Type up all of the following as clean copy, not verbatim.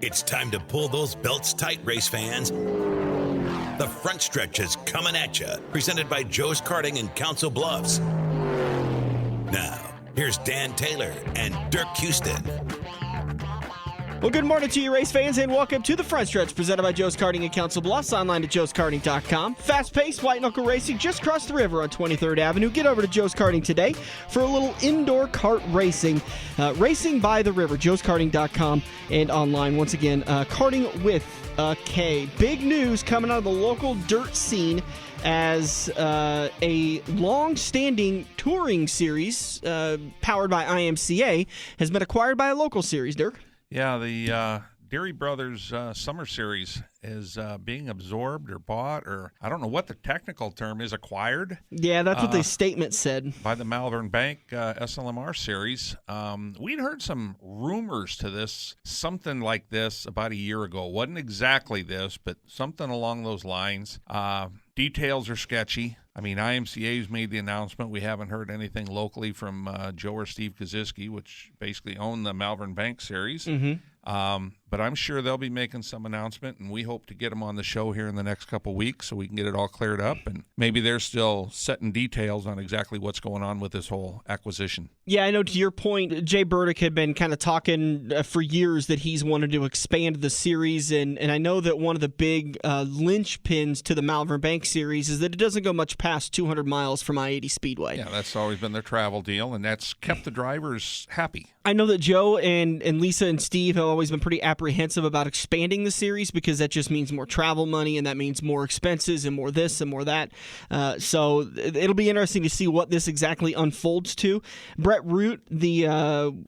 It's time to pull those belts tight, race fans. The front stretch is coming at you, presented by Joe's Karting in Council Bluffs. Now, here's Dan Taylor and Dirk Houston. Well, good morning to you, race fans, and welcome to the front stretch presented by Joe's Karting in Council Bluffs, online at joeskarting.com. Fast-paced, white-knuckle racing just across the river on 23rd Avenue. Get over to Joe's Karting today for a little indoor kart racing. Racing by the river, joeskarting.com, and online. Once again, karting with a K. Big news coming out of the local dirt scene as a long-standing touring series powered by IMCA has been acquired by a local series, Dirk. Yeah, the Dairy Brothers Summer Series is being absorbed or bought, or I don't know what the technical term is, acquired. Yeah, that's what the statement said. By the Malvern Bank SLMR Series. We'd heard some rumors to this, something like this about a year ago. Wasn't exactly this, but something along those lines. Details are sketchy. I mean, IMCA's made the announcement. We haven't heard anything locally from Joe or Steve Kaziski, which basically own the Malvern Bank Series. Mm-hmm. But I'm sure they'll be making some announcement, and we hope to get them on the show here in the next couple weeks so we can get it all cleared up. And maybe they're still setting details on exactly what's going on with this whole acquisition. Yeah, I know to your point, Jay Burdick had been kind of talking for years that he's wanted to expand the series, and I know that one of the big linchpins to the Malvern Bank Series is that it doesn't go much past 200 miles from I-80 Speedway. Yeah, that's always been their travel deal, and that's kept the drivers happy. I know that Joe and Lisa and Steve have always been pretty apprehensive about expanding the series because that just means more travel money, and that means more expenses and more this and more that. So it'll be interesting to see what this exactly unfolds to. Brett Root, the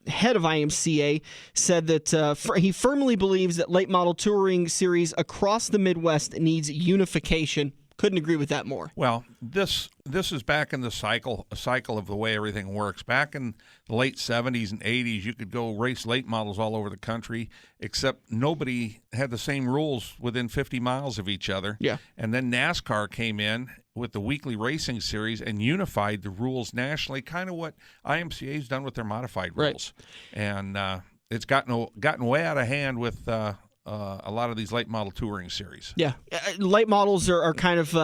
head of IMCA, said that he firmly believes that late model touring series across the Midwest needs unification. Couldn't agree with that more. Well, this is back in the cycle of the way everything works. Back in the late 70s and 80s, you could go race late models all over the country, except nobody had the same rules within 50 miles of each other. Yeah. And then NASCAR came in with the weekly racing series and unified the rules nationally, kind of what IMCA's done with their modified rules. Right. And it's gotten way out of hand with a lot of these late model touring series. Yeah. Late models are kind of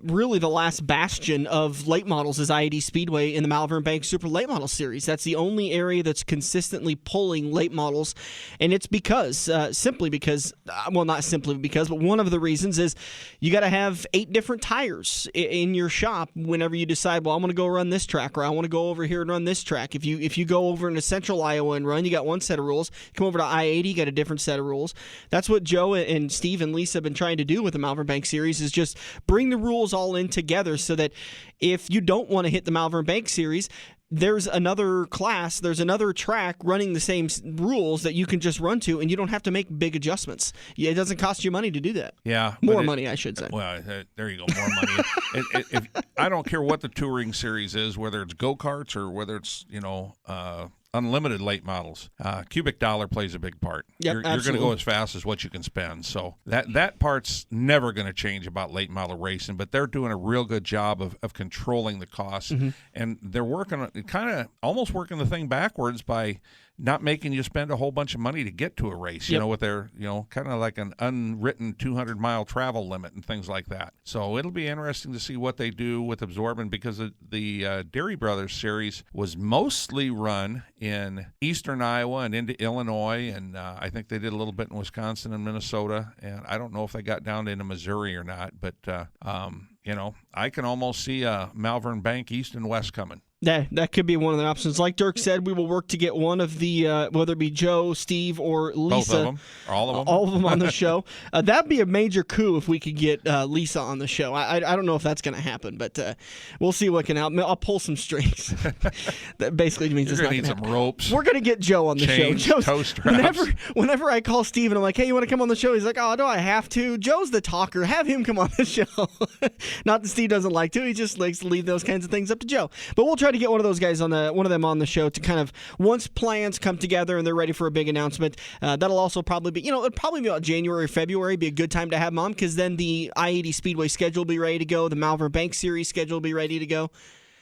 really the last bastion of late models is I-80 Speedway in the Malvern Bank Super Late Model Series. That's the only area that's consistently pulling late models, and it's because, simply because, well, not simply because, but one of the reasons is you got to have 8 different tires in your shop whenever you decide, well, I'm going to go run this track, or I want to go over here and run this track. If you go over into Central Iowa and run, you got one set of rules. Come over to I-80, you got a different set of rules. That's what Joe and Steve and Lisa have been trying to do with the Malvern Bank Series is just bring the rules all in together so that if you don't want to hit the Malvern Bank Series, there's another class, there's another track running the same rules that you can just run to, and you don't have to make big adjustments. It doesn't cost you money to do that. Yeah. More money, I should say. Well, there you go, more money. I don't care what the touring series is, whether it's go-karts or whether it's, unlimited late models. Cubic dollar plays a big part. Yep, you're going to go as fast as what you can spend. So that part's never going to change about late model racing, but they're doing a real good job of controlling the costs. Mm-hmm. And they're almost working the thing backwards by not making you spend a whole bunch of money to get to a race, yep. With their, kind of like an unwritten 200-mile travel limit and things like that. So it'll be interesting to see what they do with absorbing, because the Dairy Brothers Series was mostly run in eastern Iowa and into Illinois, and I think they did a little bit in Wisconsin and Minnesota, and I don't know if they got down into Missouri or not, but, I can almost see a Malvern Bank East and West coming. That could be one of the options. Like Dirk said, we will work to get one of the, whether it be Joe, Steve, or Lisa. Both of them. Or all of them. All of them on the show. That'd be a major coup if we could get Lisa on the show. I don't know if that's going to happen, but we'll see what can happen. I'll pull some strings. That basically means it's not going to happen. Need some ropes. We're going to get Joe on the show. Toe straps. Whenever I call Steve and I'm like, hey, you want to come on the show? He's like, oh, do I have to? Joe's the talker. Have him come on the show. Not that Steve doesn't like to. He just likes to leave those kinds of things up to Joe. But we'll try to get one of those guys one of them on the show to kind of, once plans come together and they're ready for a big announcement, that'll also probably be, it'll probably be about January or February, be a good time to have them on, because then the I-80 Speedway schedule will be ready to go, the Malvern Bank Series schedule will be ready to go.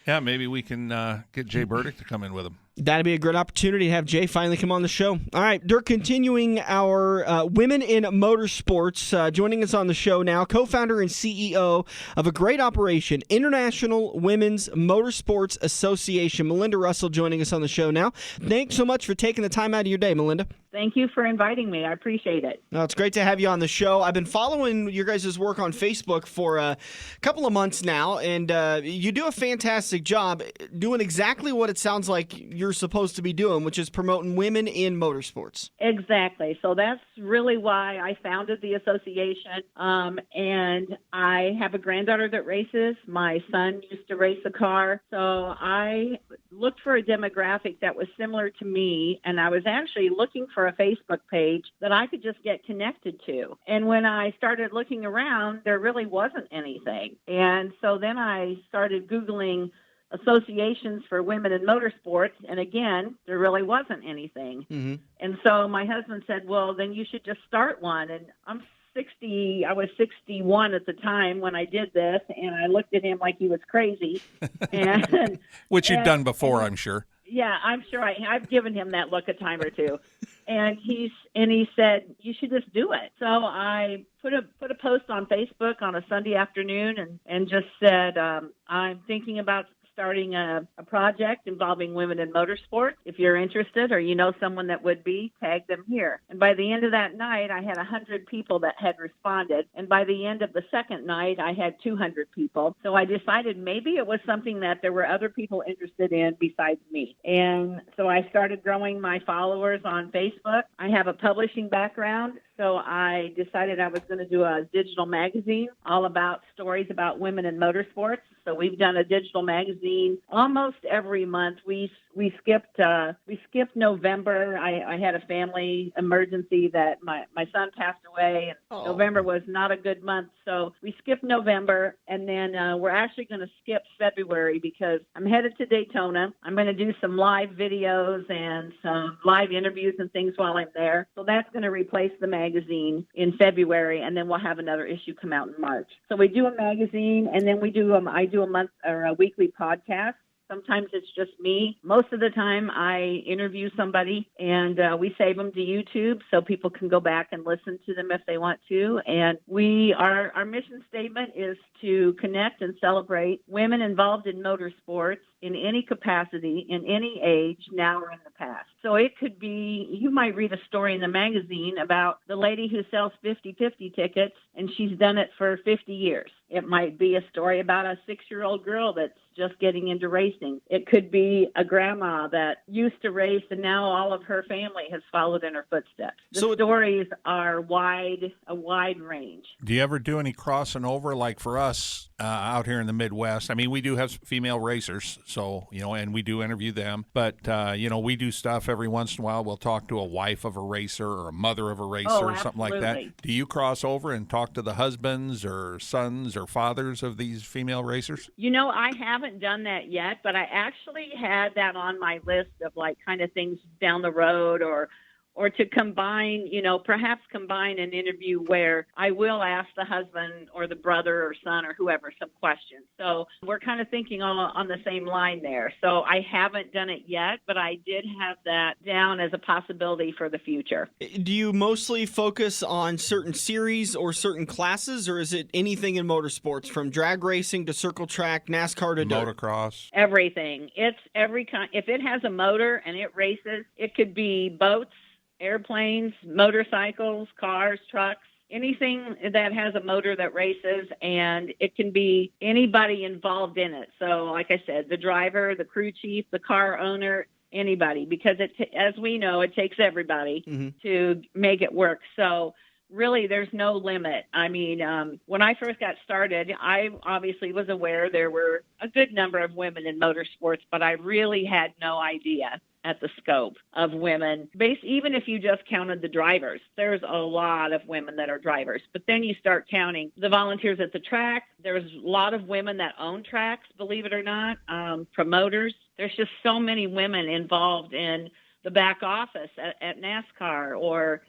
Yeah, maybe we can get Jay Burdick to come in with him. That'd be a great opportunity to have Jay finally come on the show. All right, Dirk, continuing our Women in Motorsports, joining us on the show now, co-founder and CEO of a great operation, International Women's Motorsports Association. Melinda Russel joining us on the show now. Thanks so much for taking the time out of your day, Melinda. Thank you for inviting me. I appreciate it. No, it's great to have you on the show. I've been following your guys' work on Facebook for a couple of months now, and you do a fantastic job doing exactly what it sounds like you're supposed to be doing, which is promoting women in motorsports. Exactly. So that's really why I founded the association. And I have a granddaughter that races. My son used to race a car. So I looked for a demographic that was similar to me, and I was actually looking for a Facebook page that I could just get connected to. And when I started looking around, there really wasn't anything. And so then I started Googling associations for women in motorsports, and again, there really wasn't anything. Mm-hmm. And so my husband said, well, then you should just start one. And I was 61 at the time when I did this, and I looked at him like he was crazy. And which you've done before, I'm sure. Yeah, I'm sure I've given him that look a time or two. And he said, you should just do it. So I put a post on Facebook on a Sunday afternoon and just said, I'm thinking about starting a project involving women in motorsports. If you're interested or you know someone that would be, tag them here. And by the end of that night, I had 100 people that had responded. And by the end of the second night, I had 200 people. So I decided maybe it was something that there were other people interested in besides me. And so I started growing my followers on Facebook. I have a publishing background. So I decided I was going to do a digital magazine all about stories about women in motorsports. So we've done a digital magazine almost every month. We skipped November. I had a family emergency that my son passed away, and November was not a good month. So we skipped November, and then we're actually going to skip February because I'm headed to Daytona. I'm going to do some live videos and some live interviews and things while I'm there. So that's going to replace the magazine in February, and then we'll have another issue come out in March. So we do a magazine, and then I do a month or a weekly podcast. Sometimes it's just me. Most of the time I interview somebody, and we save them to YouTube so people can go back and listen to them if they want to. And our mission statement is to connect and celebrate women involved in motorsports in any capacity, in any age, now or in the past. So it could be, you might read a story in the magazine about the lady who sells 50/50 tickets, and she's done it for 50 years. It might be a story about a 6-year-old girl that's just getting into racing. It could be a grandma that used to race, and now all of her family has followed in her footsteps. The stories are a wide range. Do you ever do any crossing over, like for us out here in the Midwest? I mean, we do have female racers, so, and we do interview them. But, we do stuff every once in a while. We'll talk to a wife of a racer or a mother of a racer or something like that. Do you cross over and talk to the husbands or sons or fathers of these female racers? I haven't done that yet, but I actually had that on my list of kind of things down the road or to combine, perhaps combine an interview where I will ask the husband or the brother or son or whoever some questions. So we're kind of thinking on the same line there. So I haven't done it yet, but I did have that down as a possibility for the future. Do you mostly focus on certain series or certain classes, or is it anything in motorsports, from drag racing to circle track, NASCAR to motocross? Everything. It's every kind. If it has a motor and it races, it could be boats, airplanes, motorcycles, cars, trucks, anything that has a motor that races, and it can be anybody involved in it. So like I said, the driver, the crew chief, the car owner, anybody, because as we know, it takes everybody to make it work. So really, there's no limit. I mean, when I first got started, I obviously was aware there were a good number of women in motorsports, but I really had no idea at the scope of women. Even if you just counted the drivers, there's a lot of women that are drivers. But then you start counting the volunteers at the track. There's a lot of women that own tracks, believe it or not, promoters. There's just so many women involved in the back office at NASCAR or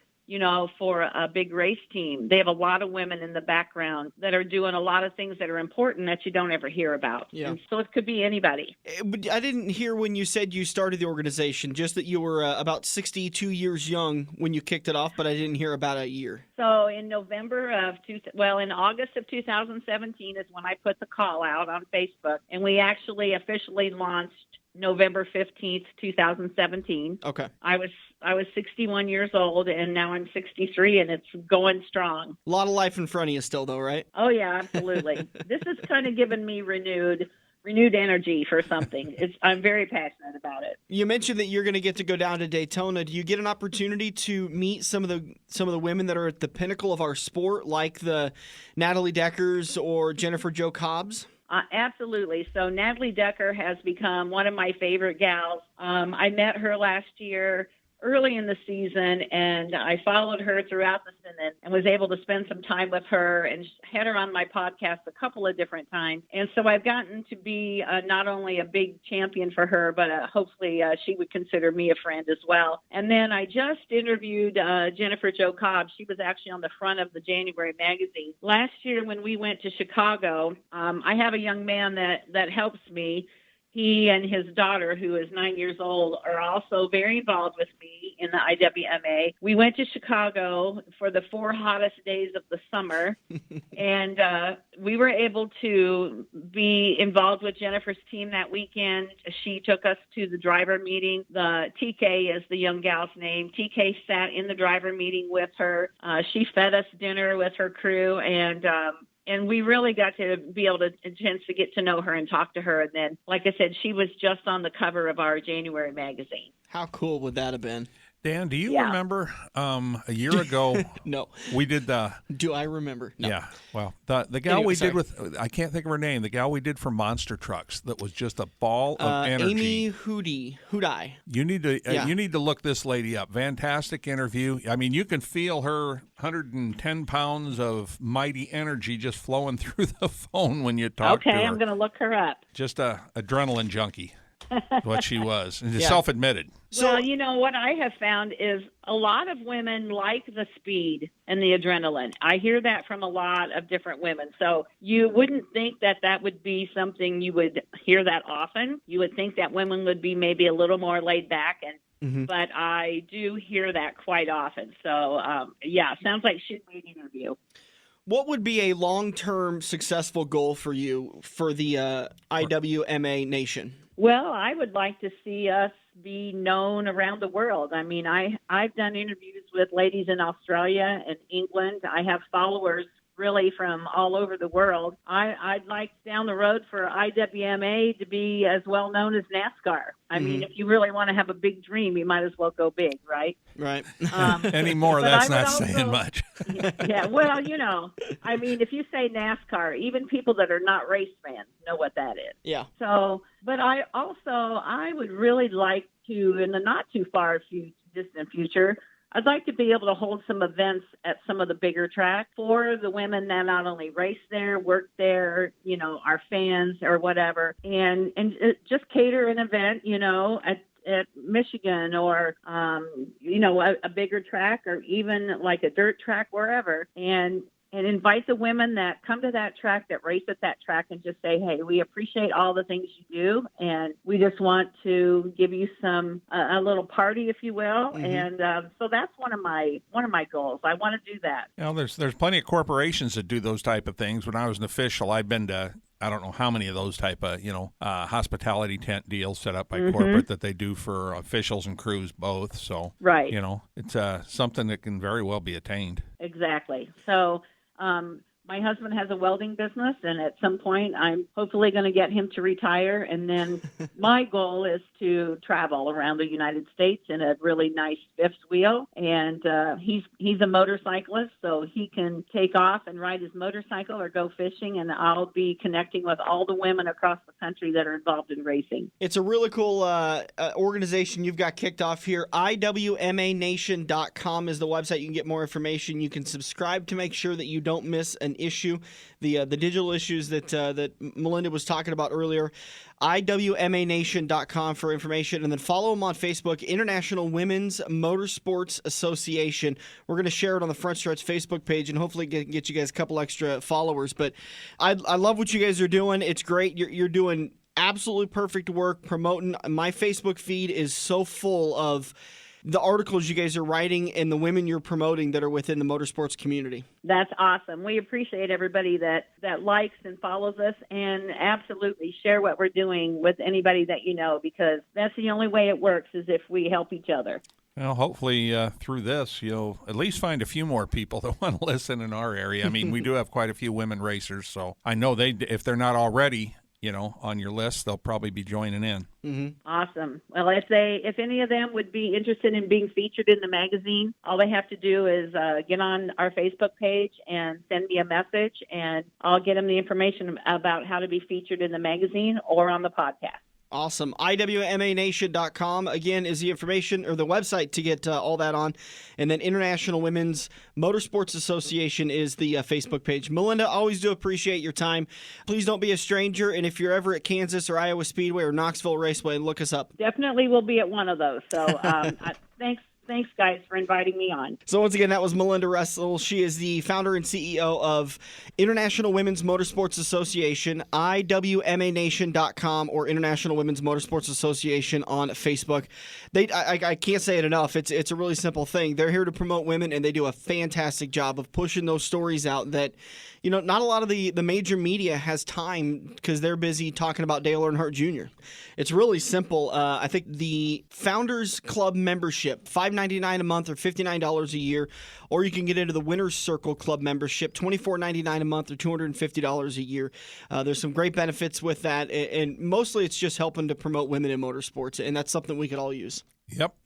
for a big race team. They have a lot of women in the background that are doing a lot of things that are important that you don't ever hear about. Yeah. And so it could be anybody. But I didn't hear when you said you started the organization, just that you were about 62 years young when you kicked it off, but I didn't hear about a year. So in in August of 2017 is when I put the call out on Facebook, and we actually officially launched November 15th, 2017. Okay. I was 61 years old, and now I'm 63, and it's going strong. A lot of life in front of you still, though, right? Oh, yeah, absolutely. This has kind of given me renewed energy for something. I'm very passionate about it. You mentioned that you're going to get to go down to Daytona. Do you get an opportunity to meet some of the women that are at the pinnacle of our sport, like the Natalie Deckers or Jennifer Jo Cobbs? Absolutely. So Natalie Decker has become one of my favorite gals. I met her last year early in the season, and I followed her throughout the season and was able to spend some time with her and had her on my podcast a couple of different times. And so I've gotten to be not only a big champion for her, but hopefully she would consider me a friend as well. And then I just interviewed Jennifer Jo Cobb. She was actually on the front of the January magazine. Last year when we went to Chicago, I have a young man that helps me. He and his daughter, who is 9 years old, are also very involved with me in the IWMA. We went to Chicago for the 4 hottest days of the summer, and we were able to be involved with Jennifer's team that weekend. She took us to the driver meeting. The TK is the young gal's name. TK sat in the driver meeting with her. She fed us dinner with her crew, and we really got to be able to a chance to get to know her and talk to her. And then, like I said, she was just on the cover of our January magazine. How cool would that have been? Dan, do you remember a year ago? No. We did the. Do I remember? No. Yeah. Well, the gal we did with, I can't think of her name, the gal we did for Monster Trucks that was just a ball of energy. Amy Hudai. You need to look this lady up. Fantastic interview. I mean, you can feel her 110 pounds of mighty energy just flowing through the phone when you talk to her. Okay, I'm going to look her up. Just a adrenaline junkie. What she was, and self-admitted. Well, what I have found is a lot of women like the speed and the adrenaline. I hear that from a lot of different women. So you wouldn't think that would be something you would hear that often. You would think that women would be maybe a little more laid back, but I do hear that quite often. So, sounds like she'd be an interview. What would be a long-term successful goal for you for the IWMA Nation? Well, I would like to see us be known around the world. I mean, I've done interviews with ladies in Australia and England. I have followers really from all over the world. I'd like down the road for IWMA to be as well known as NASCAR. I mean, if you really want to have a big dream, you might as well go big, right? Right. Anymore, that's not saying much. Yeah, well, I mean, if you say NASCAR, even people that are not race fans know what that is. Yeah. So, but I would really like to, in the not too far distant future, I'd like to be able to hold some events at some of the bigger tracks for the women that not only race there, work there, are fans or whatever, and just cater an event, at Michigan or, a bigger track or even like a dirt track, wherever, and invite the women that come to that track, that race at that track, and just say, hey, we appreciate all the things you do, and we just want to give you a little party, if you will. And so that's one of my goals. I want to do that. There's plenty of corporations that do those type of things. When I was an official, I've been to I don't know how many of those type of, hospitality tent deals set up by corporate that they do for officials and crews both. So, right. It's something that can very well be attained. Exactly. So, my husband has a welding business, and at some point I'm hopefully going to get him to retire. And then my goal is to travel around the United States in a really nice fifth wheel. And he's a motorcyclist, so he can take off and ride his motorcycle or go fishing, and I'll be connecting with all the women across the country that are involved in racing. It's a really cool organization you've got kicked off here. IWMANation.com is the website. You can get more information. You can subscribe to make sure that you don't miss an issue, the digital issues that Melinda was talking about earlier. IWMANation.com for information, and then follow them on Facebook, International Women's Motorsports Association. We're going to share it on the Front Stretch Facebook page and hopefully get you guys a couple extra followers. But I love what you guys are doing. It's great. You're doing absolutely perfect work promoting. My Facebook feed is so full of the articles you guys are writing and the women you're promoting that are within the motorsports community. That's awesome. We appreciate everybody that likes and follows us, and absolutely share what we're doing with anybody that you know, because that's the only way it works is if we help each other. Well, hopefully through this, you'll at least find a few more people that want to listen in our area. I mean, we do have quite a few women racers, so I know if they're not already, on your list, they'll probably be joining in. Mm-hmm. Awesome. Well, if any of them would be interested in being featured in the magazine, all they have to do is get on our Facebook page and send me a message, and I'll get them the information about how to be featured in the magazine or on the podcast. Awesome. IWMANation.com, again, is the information or the website to get all that on. And then International Women's Motorsports Association is the Facebook page. Melinda, always do appreciate your time. Please don't be a stranger. And if you're ever at Kansas or Iowa Speedway or Knoxville Raceway, look us up. Definitely will be at one of those. So Thanks, guys, for inviting me on. So once again, that was Melinda Russel. She is the founder and CEO of International Women's Motorsports Association, IWMANation.com, or International Women's Motorsports Association on Facebook. I can't say it enough. It's a really simple thing. They're here to promote women, and they do a fantastic job of pushing those stories out that, not a lot of the major media has time because they're busy talking about Dale Earnhardt Jr. It's really simple. I think the Founders Club membership, $5.99 a month or $59 a year, or you can get into the Winners Circle Club membership, $24.99 a month or $250 a year. There's some great benefits with that, and mostly it's just helping to promote women in motorsports, and that's something we could all use. Yep.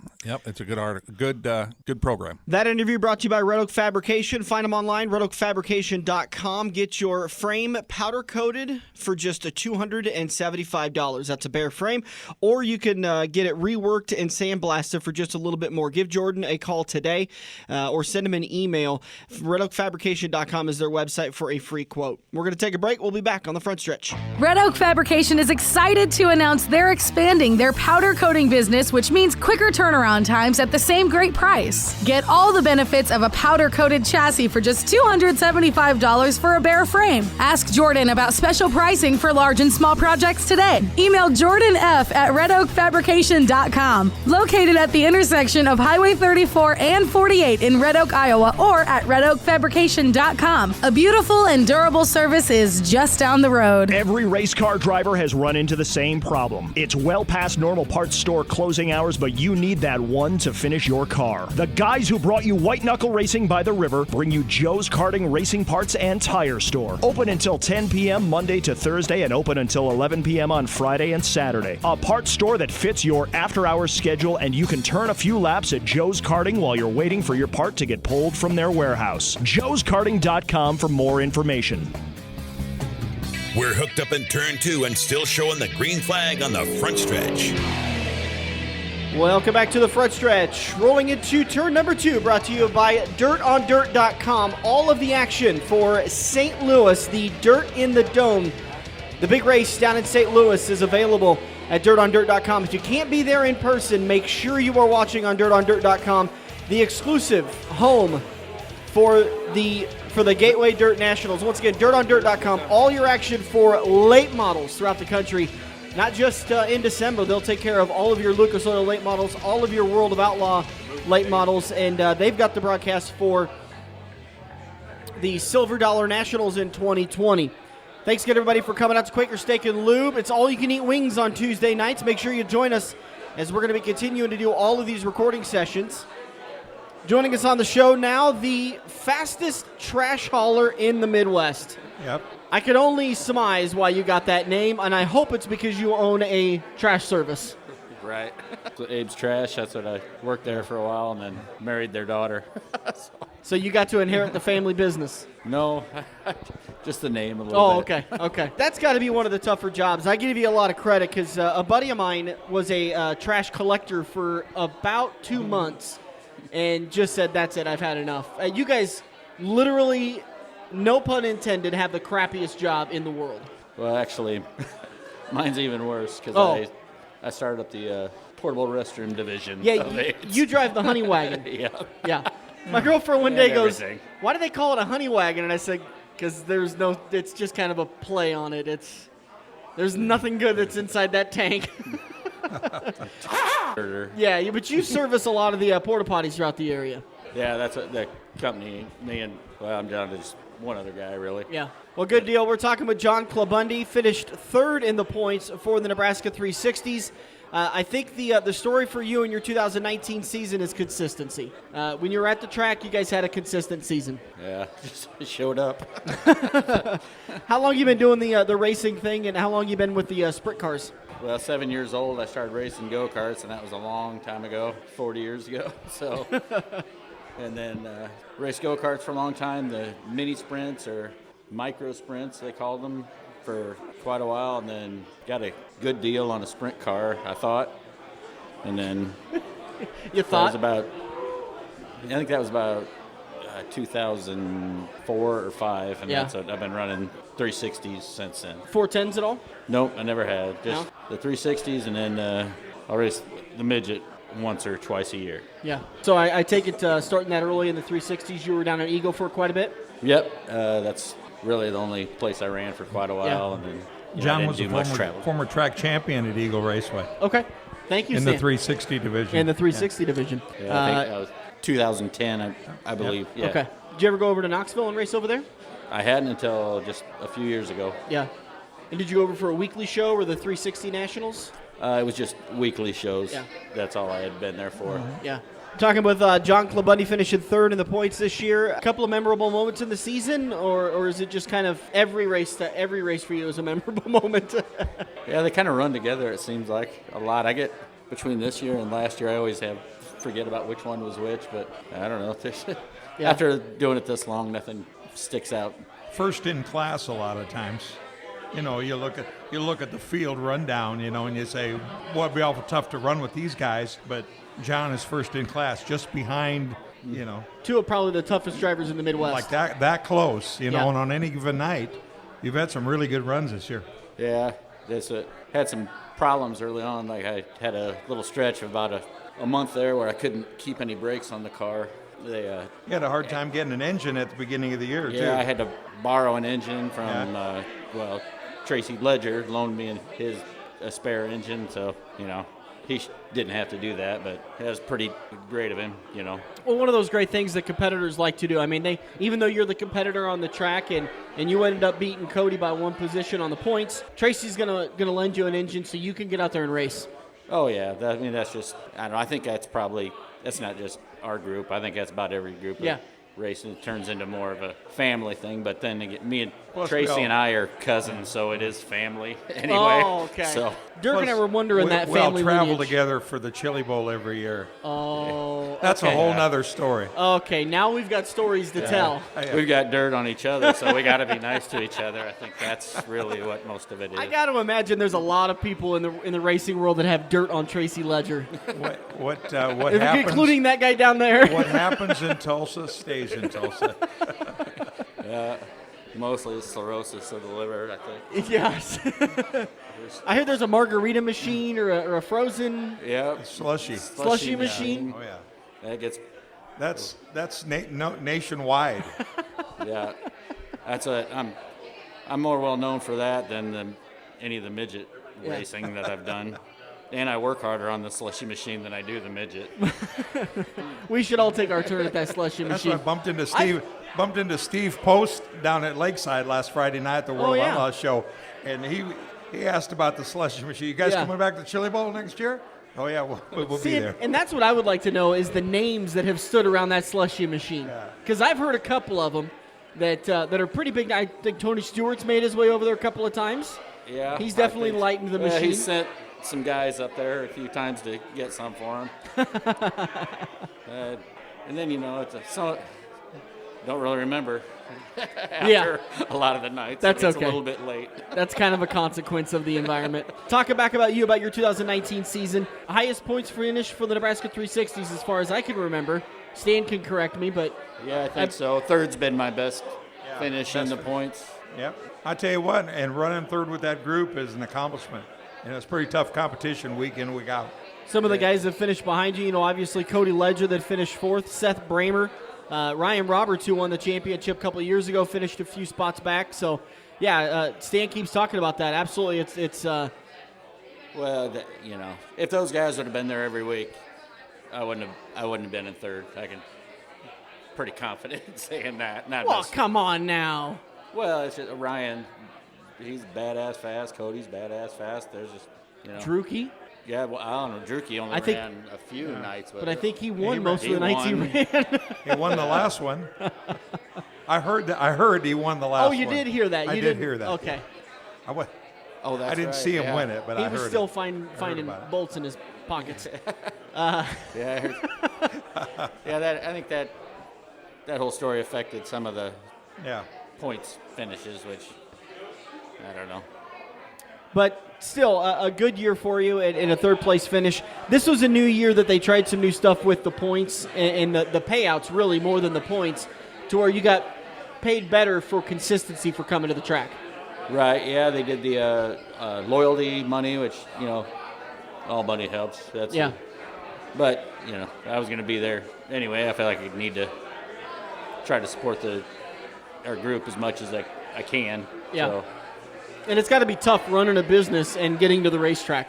It's a good article, good program. That interview brought to you by Red Oak Fabrication. Find them online, redoakfabrication.com. Get your frame powder coated for just $275. That's a bare frame, or you can get it reworked and sandblasted for just a little bit more. Give Jordan a call today, or send him an email. redoakfabrication.com is their website for a free quote. We're going to take a break. We'll be back on the Front Stretch. Red Oak Fabrication is excited to announce they're expanding their powder coating business, which means quicker turnaround times at the same great price. Get all the benefits of a powder-coated chassis for just $275 for a bare frame. Ask Jordan about special pricing for large and small projects today. Email Jordan F. at redoakfabrication.com. Located at the intersection of Highway 34 and 48 in Red Oak, Iowa, or at redoakfabrication.com. A beautiful and durable service is just down the road. Every race car driver has run into the same problem. It's well past normal parts store closing hours, but you need that one to finish your car. The guys who brought you White Knuckle Racing by the River bring you Joe's Karting Racing Parts and Tire Store. Open until 10 p.m. Monday to Thursday and open until 11 p.m. on Friday and Saturday. A parts store that fits your after-hours schedule, and you can turn a few laps at Joe's Karting while you're waiting for your part to get pulled from their warehouse. joeskarting.com for more information. We're hooked up in turn 2 and still showing the green flag on the front stretch. Welcome back to the Front Stretch. Rolling into turn number 2, brought to you by DirtOnDirt.com. All of the action for St. Louis, the Dirt in the Dome. The big race down in St. Louis is available at DirtOnDirt.com. If you can't be there in person, make sure you are watching on DirtOnDirt.com, the exclusive home for the Gateway Dirt Nationals. Once again, DirtOnDirt.com, all your action for late models throughout the country. Not just in December. They'll take care of all of your Lucas Oil late models, all of your World of Outlaw late models, and they've got the broadcast for the Silver Dollar Nationals in 2020. Thanks again, everybody, for coming out to Quaker Steak and Lube. It's all-you-can-eat wings on Tuesday nights. Make sure you join us as we're going to be continuing to do all of these recording sessions. Joining us on the show now, the fastest trash hauler in the Midwest. Yep. I can only surmise why you got that name, and I hope it's because you own a trash service. Right. Abe's Trash, that's what I worked there for a while and then married their daughter. So you got to inherit the family business. No, just the name a little bit. Okay. That's got to be one of the tougher jobs. I give you a lot of credit because a buddy of mine was a trash collector for about 2 months and just said, that's it, I've had enough. You guys literally no pun intended, have the crappiest job in the world? Well, actually, mine's even worse because I started up the portable restroom division. Yeah, you drive the honey wagon. Yeah. My girlfriend one day goes, "Why do they call it a honey wagon?" And I said, "Because it's just kind of a play on it. There's nothing good that's inside that tank." Yeah, but you service a lot of the porta potties throughout the area. Yeah, that's what the company, I'm down to just one other guy, really. Yeah. Well, good deal. We're talking with John Klabunde, finished third in the points for the Nebraska 360s. I think the story for you in your 2019 season is consistency. When you were at the track, you guys had a consistent season. Yeah, just showed up. How long you been doing the racing thing, and how long you been with the sprint cars? Well, 7 years old, I started racing go-karts, and that was a long time ago, 40 years ago. So, and then raced go-karts for a long time, the mini sprints or micro sprints, they called them, for quite a while, and then got a good deal on a sprint car, I thought. And then you thought? I think that was about 2004 or 5, and that's what I've been running 360s since then. 410s at all? Nope, I never had. Just the 360s, and then I'll race the midget once or twice a year. Yeah. So I take it starting that early in the 360s, you were down at Eagle for quite a bit? Yep. That's really the only place I ran for quite a while, and then John was a former track champion at Eagle Raceway. Okay, thank you, in Sam. the 360 division. In the 360 division. Yeah, I think that was 2010, I believe. Yep. Yeah. Okay. Did you ever go over to Knoxville and race over there? I hadn't until just a few years ago. Yeah. And did you go over for a weekly show or the 360 Nationals? It was just weekly shows. Yeah. That's all I had been there for. Mm-hmm. Yeah. Talking with John Klabunde, finishing third in the points this year. A couple of memorable moments in the season, or is it just kind of every race for you is a memorable moment? Yeah, they kind of run together, it seems like, a lot. I get between this year and last year, I always forget about which one was which, but I don't know. After doing it this long, nothing sticks out. First in class a lot of times. You know, you look at the field rundown, and you say, boy, it'd be awful tough to run with these guys, but John is first in class, just behind, two of probably the toughest drivers in the Midwest. Like that close, and on any given night, you've had some really good runs this year. Yeah, had some problems early on. Like I had a little stretch of about a month there where I couldn't keep any brakes on the car. You had a hard time getting an engine at the beginning of the year, too. Yeah, I had to borrow an engine from, Tracy Ledger loaned me a spare engine, so, he didn't have to do that, but it was pretty great of him, Well, one of those great things that competitors like to do. I mean, even though you're the competitor on the track and you ended up beating Cody by one position on the points, Tracy's gonna lend you an engine so you can get out there and race. Oh yeah, that's just I don't know. I think that's not just our group. I think that's about every group. Racing turns into more of a family thing, but then me and Tracy and I are cousins, so it is family anyway. Oh, okay. So Dirk and I were wondering that family we all travel lineage. together for the Chili Bowl every year. Oh, that's a whole nother story. Okay, now we've got stories to tell. We've got dirt on each other, so we got to be nice to each other. I think that's really what most of it is. I got to imagine there's a lot of people in the racing world that have dirt on Tracy Ledger. What happens? Including that guy down there. What happens in Tulsa stays in Tulsa. Mostly it's cirrhosis of the liver, I think. Yes. I hear there's a margarita machine or a frozen slushy machine. Oh yeah. That's nationwide. Yeah. I'm more well known for that than any of the midget racing that I've done. And I work harder on the slushy machine than I do the midget. We should all take our turn at that slushy machine. That's why I bumped into Steve Post down at Lakeside last Friday night at the World Outlaw Show, and he asked about the slushy machine. You guys coming back to the Chili Bowl next year? Oh yeah, we'll be there. And that's what I would like to know is the names that have stood around that slushy machine, because I've heard a couple of them that are pretty big. I think Tony Stewart's made his way over there a couple of times. Yeah, he's definitely lightened the machine. He sent some guys up there a few times to get some for him. And then don't really remember after a lot of the nights. That's it's okay. a little bit late. That's kind of a consequence of the environment. Talking back about your 2019 season, highest points finish for the Nebraska 360s as far as I can remember. Stan can correct me, but yeah, I think so. Third's been my best finish in the points. Yep. I tell you what, and running third with that group is an accomplishment. And it's pretty tough competition week in, week out. Some of the guys that finished behind you, obviously Cody Ledger that finished fourth, Seth Bramer, Ryan Roberts, who won the championship a couple of years ago, finished a few spots back. So, Stan keeps talking about that. Absolutely, it's. Well, if those guys would have been there every week, I wouldn't have been in third. I can pretty confident in saying that. Come on now. Well, it's just Ryan. He's badass fast. Cody's badass fast. There's just Drukey. Yeah, well, I don't know. Drukey only ran a few nights, but I think he won most of the nights he ran. He won the last one. I heard he won the last one. Oh, you did hear that? I did hear that. Okay. I didn't see him win it, but I heard he was still finding bolts in his pockets. I think that whole story affected some of the points finishes, which I don't know. But still, a good year for you in a third-place finish. This was a new year that they tried some new stuff with the points and the payouts, really, more than the points, to where you got paid better for consistency for coming to the track. Right, yeah, they did the loyalty money, which, all money helps. But, I was going to be there anyway. I feel like I need to try to support our group as much as I can. Yeah. So. And it's got to be tough running a business and getting to the racetrack.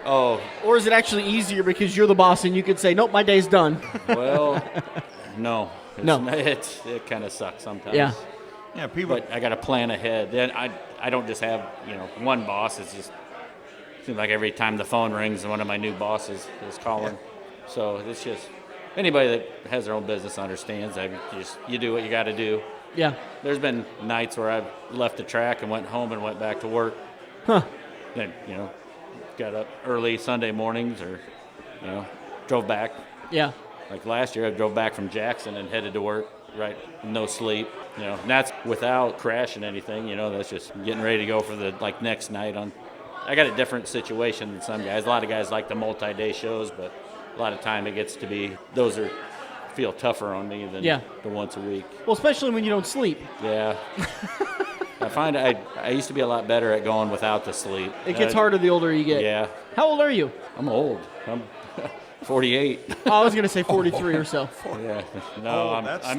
Oh. Or is it actually easier because you're the boss and you could say, nope, my day's done? Well, no. No. It kind of sucks sometimes. Yeah. Yeah, people. But I got to plan ahead. Then I don't just have, one boss. It's just seems like every time the phone rings, one of my new bosses is calling. Yeah. So it's just anybody that has their own business understands that you do what you got to do. Yeah. There's been nights where I've left the track and went home and went back to work. Huh. Then, got up early Sunday mornings or, drove back. Yeah. Like last year, I drove back from Jackson and headed to work, right? No sleep. And that's without crashing anything. That's just getting ready to go for the, next night on. I got a different situation than some guys. A lot of guys like the multi-day shows, but a lot of time it gets to be, those feel tougher on me than the once a week. Well, especially when you don't sleep. Yeah. I find I used to be a lot better at going without the sleep. It gets harder the older you get. Yeah. How old are you? I'm old. I'm 48. Oh, I was going to say 43 or so. Yeah. No, I'm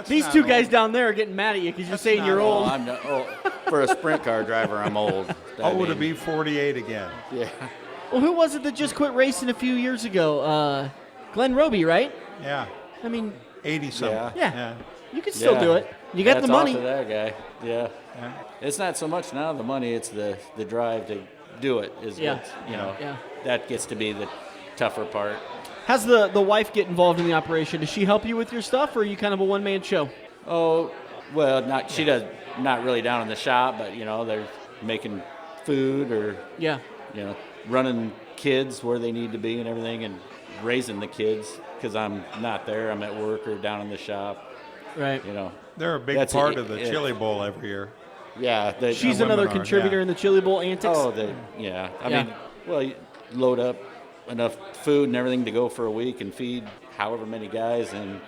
these two guys down there are getting mad at you because you're saying you're old. I'm not old. For a sprint car driver, I'm old. To be 48 again. Yeah. Well, who was it that just quit racing a few years ago? Glenn Roby, right? Yeah. 80-something. Yeah. You can still do it. You got the money. Off to that guy. Yeah. It's not so much now the money; it's the drive to do it. That gets to be the tougher part. How's the wife get involved in the operation? Does she help you with your stuff, or are you kind of a one-man show? Oh, well, she does not really down in the shop, but they're making food or running kids where they need to be and everything, and raising the kids because I'm not there. I'm at work or down in the shop. Right. They're a big part of the Chili Bowl every year. Yeah. She's another contributor in the Chili Bowl antics. Oh, I mean, you load up enough food and everything to go for a week and feed however many guys, and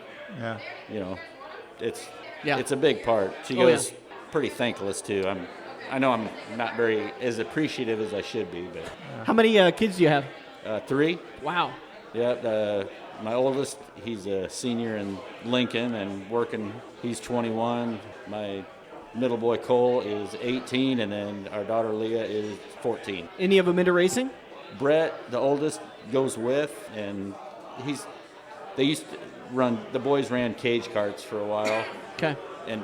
it's a big part. She goes pretty thankless too. I know I'm not very as appreciative as I should be, but how many kids do you have? 3. Wow. Yeah, my oldest, he's a senior in Lincoln and working. He's 21. My middle boy Cole is 18, and then our daughter Leah is 14. Any of them into racing? Brett, the oldest, goes with, and they used to run. The boys ran cage carts for a while. Okay.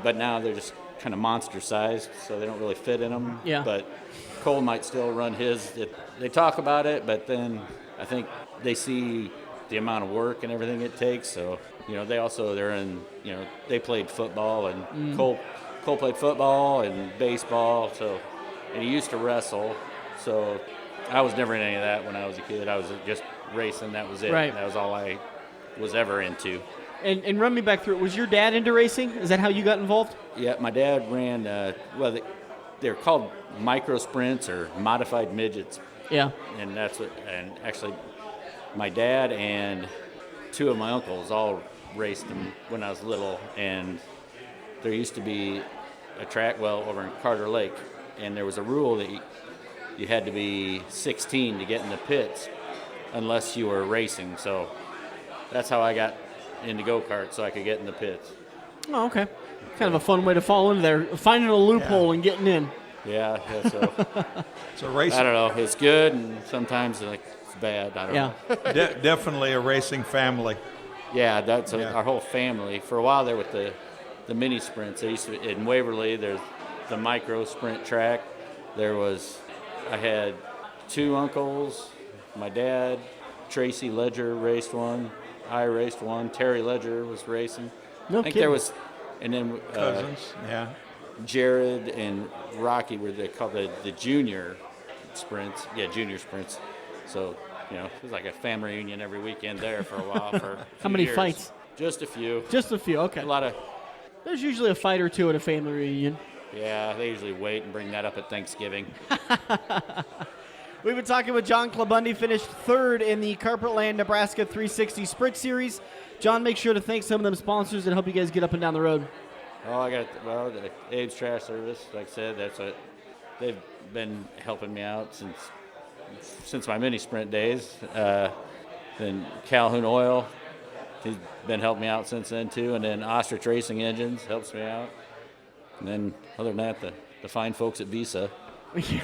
But now they're just kind of monster sized, so they don't really fit in them. Yeah. But Cole might still run his. They talk about it, but then I think they see the amount of work and everything it takes. So, they played football, and Cole played football and baseball. So, and he used to wrestle. So I was never in any of that when I was a kid. I was just racing. That was it. Right. That was all I was ever into. And run me back through it. Was your dad into racing? Is that how you got involved? Yeah, my dad ran, they're called micro sprints or modified midgets. Yeah. And and actually my dad and 2 of my uncles all raced them when I was little. And there used to be a track over in Carter Lake, and there was a rule that you had to be 16 to get in the pits unless you were racing. So that's how I got into go-karts, so I could get in the pits. Oh, okay. Kind of a fun way to fall in there, finding a loophole and getting in. Yeah, so It's a race. I don't know. It's good, and sometimes it's bad. I don't know. Definitely a racing family. Yeah, that's our whole family. For a while there with the mini sprints, there used to, in Waverly, there's the micro sprint track. I had 2 uncles, my dad, Tracy Ledger raced one, I raced one, Terry Ledger was racing. No I think kidding. there was, and then Cousins, yeah. Jerod and Rocky were they called the junior sprints. Yeah, junior sprints. So, it was like a family reunion every weekend there for a while. How many years. fights? Just a few. Just a few, okay. A lot of. There's usually a fight or two at a family reunion. Yeah, they usually wait and bring that up at Thanksgiving. We've been talking with John Klabunde, finished 3rd in the Carpetland, Nebraska 360 Sprint Series. John, make sure to thank some of them sponsors and help you guys get up and down the road. Oh, the Abe's Trash Service, like I said, that's what they've been helping me out since my mini sprint days. Then Calhoun Oil, he's been helping me out since then too. And then Ostrich Racing Engines helps me out. And then other than that, the fine folks at Visa. You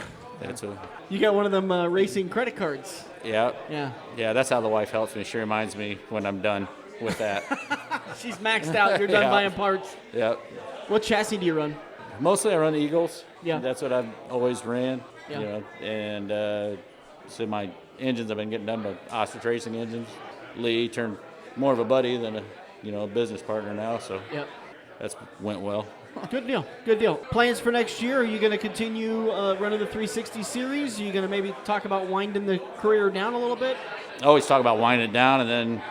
got one of them racing credit cards. Yeah. Yeah. That's how the wife helps me. She reminds me when I'm done with that. She's maxed out. You're done buying parts. Yep. What chassis do you run? Mostly I run Eagles. Yeah. That's what I've always ran. Yeah. And so my engines I've been getting done by Ostrich Racing Engines. Lee turned more of a buddy than a business partner now, so that's went well. Good deal. Plans for next year? Are you going to continue running the 360 series? Are you going to maybe talk about winding the career down a little bit? I always talk about winding it down, and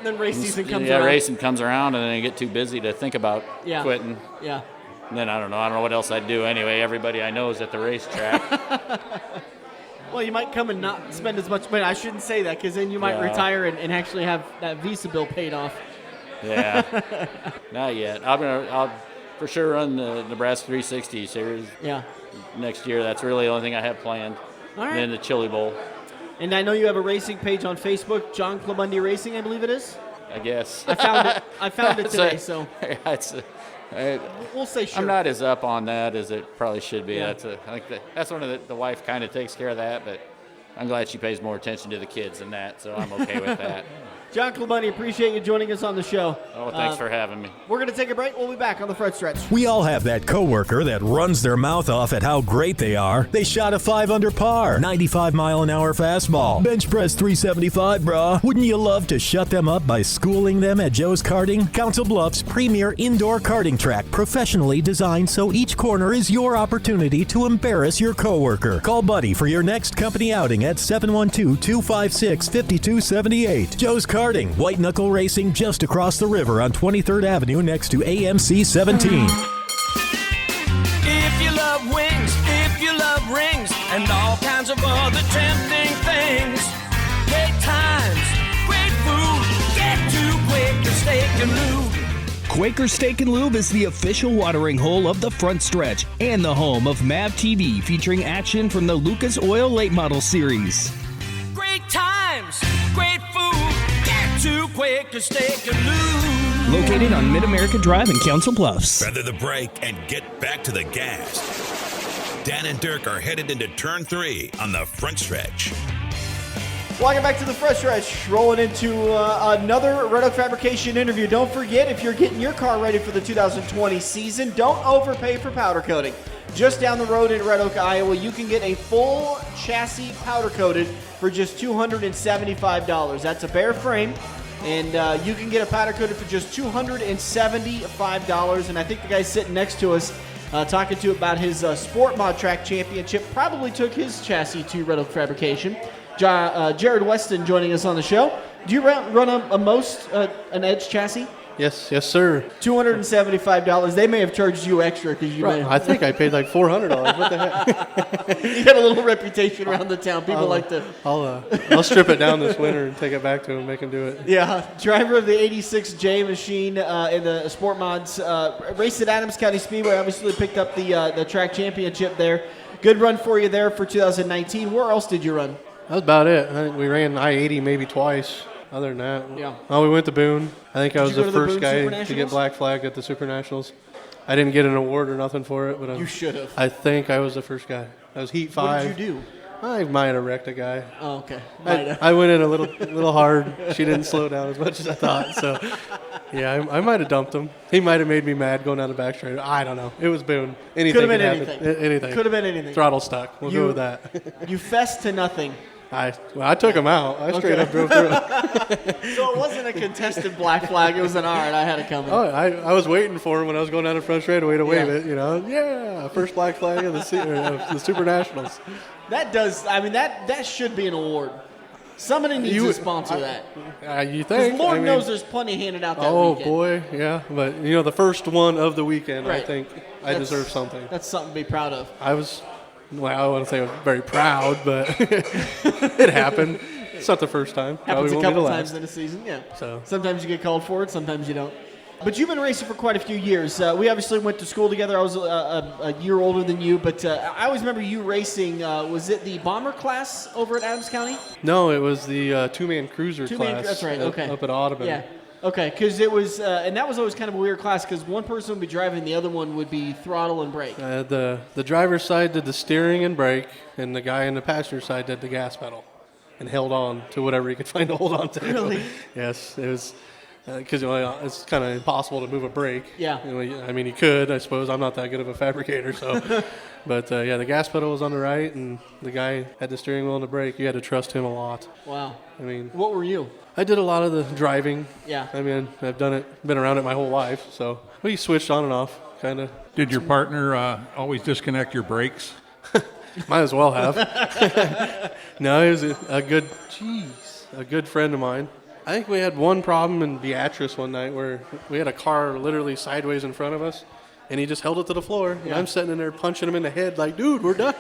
then race season comes around. Yeah, racing comes around, and then I get too busy to think about quitting. Yeah. And then I don't know what else I'd do anyway. Everybody I know is at the racetrack. Well, you might come and not spend as much money. I shouldn't say that, because then you might retire and actually have that Visa bill paid off. Yeah. Not yet. I'll for sure run the Nebraska 360 series next year. That's really the only thing I have planned. All right. And then the Chili Bowl. And I know you have a racing page on Facebook, John Klabunde Racing, I believe it is. I guess. I found it today, so. We'll say sure. I'm not as up on that as it probably should be. Yeah. I think that's one of the wife kind of takes care of that, but I'm glad she pays more attention to the kids than that, so I'm okay with that. John Klabunde, appreciate you joining us on the show. Oh, thanks for having me. We're going to take a break. We'll be back on the front stretch. We all have that coworker that runs their mouth off at how great they are. They shot a 5 under par, 95-mile-an-hour fastball, bench press 375, brah. Wouldn't you love to shut them up by schooling them at Joe's Karting? Council Bluffs' premier indoor karting track, professionally designed so each corner is your opportunity to embarrass your coworker. Call Buddy for your next company outing at 712-256-5278. Joe's Karting, white knuckle racing just across the river on 23rd Avenue next to AMC 17. If you love wings, if you love rings, and all kinds of other tempting things, great times, great food, get to Quaker Steak and Lube. Quaker Steak and Lube is the official watering hole of the front stretch and the home of MAV TV, featuring action from the Lucas Oil Late Model Series. Great times, great food, get to Quaker Steak and Lube. Located on Mid-America Drive in Council Bluffs. Feather the brake and get back to the gas. Dan and Dirk are headed into turn 3 on the front stretch. Welcome back to the front stretch. Rolling into another Red Oak Fabrication interview. Don't forget, if you're getting your car ready for the 2020 season, don't overpay for powder coating. Just down the road in Red Oak, Iowa, you can get a full chassis powder coated for just $275. That's a bare frame, and you can get a powder coated for just $275. And I think the guy sitting next to us talking to about his Sport Mod Track Championship probably took his chassis to Red Oak Fabrication. Jerod Weston joining us on the show. Do you run an Edge chassis? Yes, sir. $275. They may have charged you extra because you. I think I paid like $400. What the heck? You got a little reputation around the town. People like to. I'll strip it down this winter and take it back to him, make him do it. Yeah, driver of the 86J machine in the Sport Mods. Raced at Adams County Speedway. Obviously picked up the track championship there. Good run for you there for 2019. Where else did you run? That was about it. I think we ran I-80 maybe twice. Other than that, yeah. Oh, we went to Boone. I think I was the first guy Super to get black flagged at the Super Nationals. I didn't get an award or nothing for it, but you should have. I think I was the first guy. I was Heat 5. What did you do? I might have wrecked a guy. Oh, okay. I went in a little hard. She didn't slow down as much as I thought. So, yeah, I might have dumped him. He might have made me mad going down the back straight. I don't know. It was Boone. Anything could have been happen. Anything. Could have been anything. Throttle stuck. We'll go with that. You fessed to nothing. I took him out. I straight up drove through it. So it wasn't a contested black flag. It was an all right, I had it coming. Oh, I was waiting for him when I was going down the front straightaway to wave it. Yeah, first black flag of the Super Nationals. That should be an award. Somebody needs to sponsor that. You think? Lord knows there's plenty handed out that weekend. Oh, boy, yeah. But, the first one of the weekend, right. I think I deserve something. That's something to be proud of. I wouldn't say I was very proud, but it happened. It's not the first time. Happens a couple times in a season, yeah. So sometimes you get called for it, sometimes you don't. But you've been racing for quite a few years. We obviously went to school together. I was a year older than you, but I always remember you racing. Was it the bomber class over at Adams County? No, it was the two-man cruiser class. That's right, okay. Up at Audubon. Yeah. Okay, because it was, and that was always kind of a weird class because one person would be driving, the other one would be throttle and brake. The driver's side did the steering and brake, and the guy in the passenger side did the gas pedal and held on to whatever he could find to hold on to. Really? Yes, it was because it's kind of impossible to move a brake. Yeah. You could, I suppose. I'm not that good of a fabricator, so. But, the gas pedal was on the right, and the guy had the steering wheel and the brake. You had to trust him a lot. Wow. What were you? I did a lot of the driving. Yeah. I've been around it my whole life, so we switched on and off, kind of. Did your partner always disconnect your brakes? Might as well have. No, he was a good friend of mine. I think we had one problem in Beatrice one night where we had a car literally sideways in front of us, and he just held it to the floor. And I'm sitting in there punching him in the head like, dude, we're done.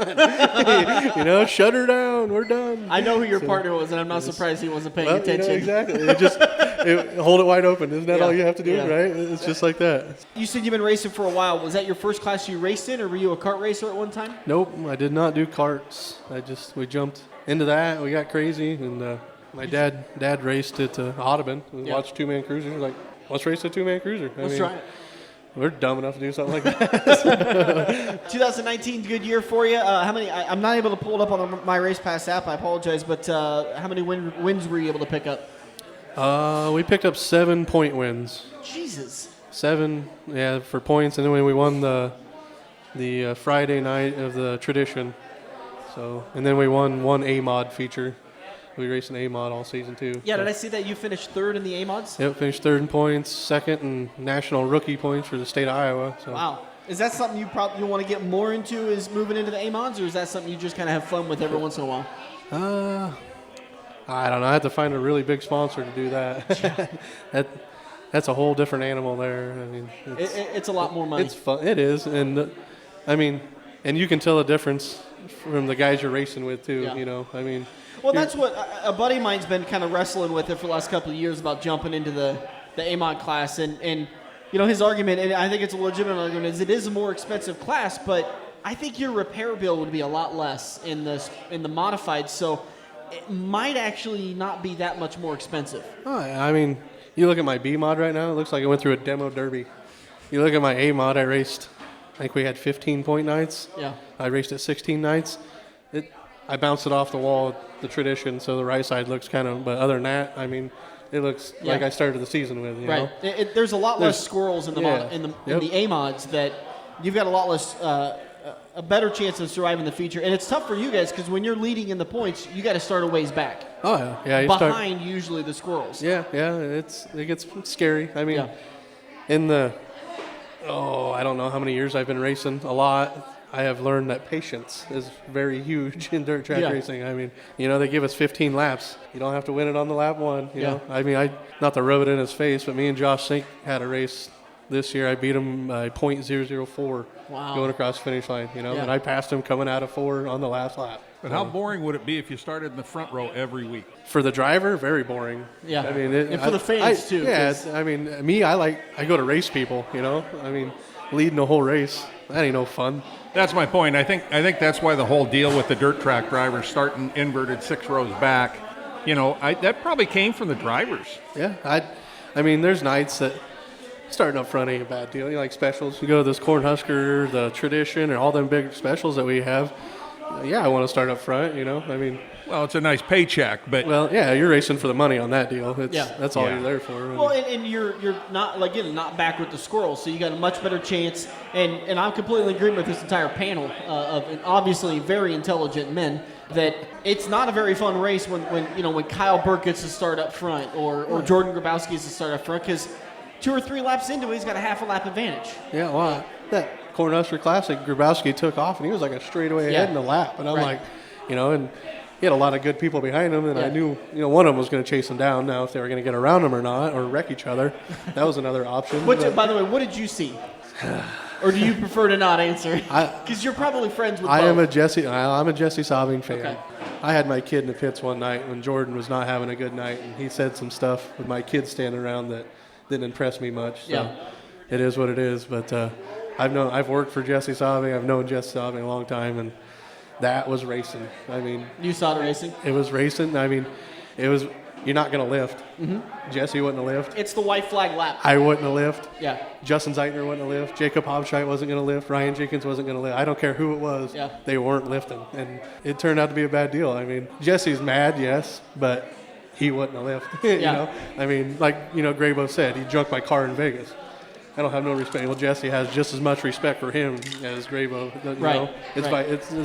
Shut her down. We're done. I know who your partner was, and I'm not surprised he wasn't paying attention. Exactly. Hold it wide open. Isn't that all you have to do, right? It's just like that. You said you've been racing for a while. Was that your first class you raced in, or were you a kart racer at one time? Nope, I did not do karts. We jumped into that. We got crazy, and my dad raced at Audubon. We watched two-man cruiser. He was like, let's race a two-man cruiser. Let's try it. We're dumb enough to do something like that. 2019, good year for you. How many? I'm not able to pull it up on my Race Pass app. I apologize, but how many wins were you able to pick up? We picked up 7 point wins. Jesus. 7, for points, and then we won the Friday night of the tradition. So, and then we won one A-mod feature. We raced an A-mod all season too. Yeah, did I see that you finished third in the A-mods? Yep, finished third in points, second in national rookie points for the state of Iowa. So. Wow. Is that something you probably want to get more into, is moving into the A-mods, or is that something you just kind of have fun with every once in a while? I don't know. I have to find a really big sponsor to do that. That's a whole different animal there. It's a lot more money. It's fun. It is, and and you can tell the difference from the guys you're racing with too. Yeah. Well, that's what a buddy of mine's been kind of wrestling with it for the last couple of years about jumping into the A-mod class. And his argument, and I think it's a legitimate argument, is it is a more expensive class, but I think your repair bill would be a lot less in the modified, so it might actually not be that much more expensive. You look at my B-mod right now, it looks like I went through a demo derby. You look at my A-mod, I think we had 15 point nights. Yeah. I raced at 16 nights. I bounced it off the wall, the tradition, so the right side looks but other than that, it looks like I started the season with. You know? There's a lot less squirrels in the A-mods that you've got a lot less, a better chance of surviving the feature. And it's tough for you guys because when you're leading in the points, you got to start a ways back. Oh, yeah. Behind usually the squirrels. Yeah, it gets scary. In the, I don't know how many years I've been racing, a lot. I have learned that patience is very huge in dirt track Yeah. racing. I mean, they give us 15 laps. You don't have to win it on the lap one. You know, I mean, not to rub it in his face, but me and Josh Sink had a race this year. I beat him by .004 going across the finish line. And I passed him coming out of 4 on the last lap. But how boring would it be if you started in the front row every week? For the driver, very boring. Yeah. I mean, and for the fans too. Yeah. I mean, me, I go to race people. I mean, leading a whole race, that ain't no fun. That's my point. I think that's why the whole deal with the dirt track drivers starting inverted 6 rows back, that probably came from the drivers. Yeah. I mean, there's nights that starting up front ain't a bad deal. Like specials, you go to this Cornhusker, the Tradition, and all them big specials that we have. Yeah, I want to start up front, I mean. Well, it's a nice paycheck, but. Well, yeah, you're racing for the money on that deal. That's all you're there for. Well, and you're not, not back with the squirrels, so you got a much better chance. And I'm completely agreeing with this entire panel of obviously very intelligent men that it's not a very fun race when Kyle Burke gets to start up front or Jordan Grabowski gets to start up front because 2 or 3 laps into it, he's got a half a lap advantage. Yeah, well, that Cornhusker Classic, Grabowski took off, and he was like a straightaway ahead in the lap. And I'm like, and he had a lot of good people behind him, and I knew, one of them was going to chase him down. Now, if they were going to get around him or not, or wreck each other, that was another option. By the way, what did you see? Or do you prefer to not answer? Because you're probably friends with both. I'm a Jesse Saubing fan. Okay. I had my kid in the pits one night when Jordan was not having a good night, and he said some stuff with my kid standing around that didn't impress me much. So it is what it is. But I've worked for Jesse Saubing. I've known Jesse Saubing a long time, and that was racing. I mean, you saw the racing. It was racing. I mean, it was. You're not going to lift. Mm-hmm. Jesse wouldn't have lift. It's the white flag lap. I wouldn't have lift. Yeah. Justin Zeitner wouldn't have lift. Jacob Hobscheit wasn't going to lift. Ryan Jenkins wasn't going to lift. I don't care who it was. Yeah. They weren't lifting, and it turned out to be a bad deal. I mean, Jesse's mad, yes, but he wouldn't have lift. you know. I mean, like Grabo said, he junked my car in Vegas. I don't have no respect. Well, Jesse has just as much respect for him as Grabo.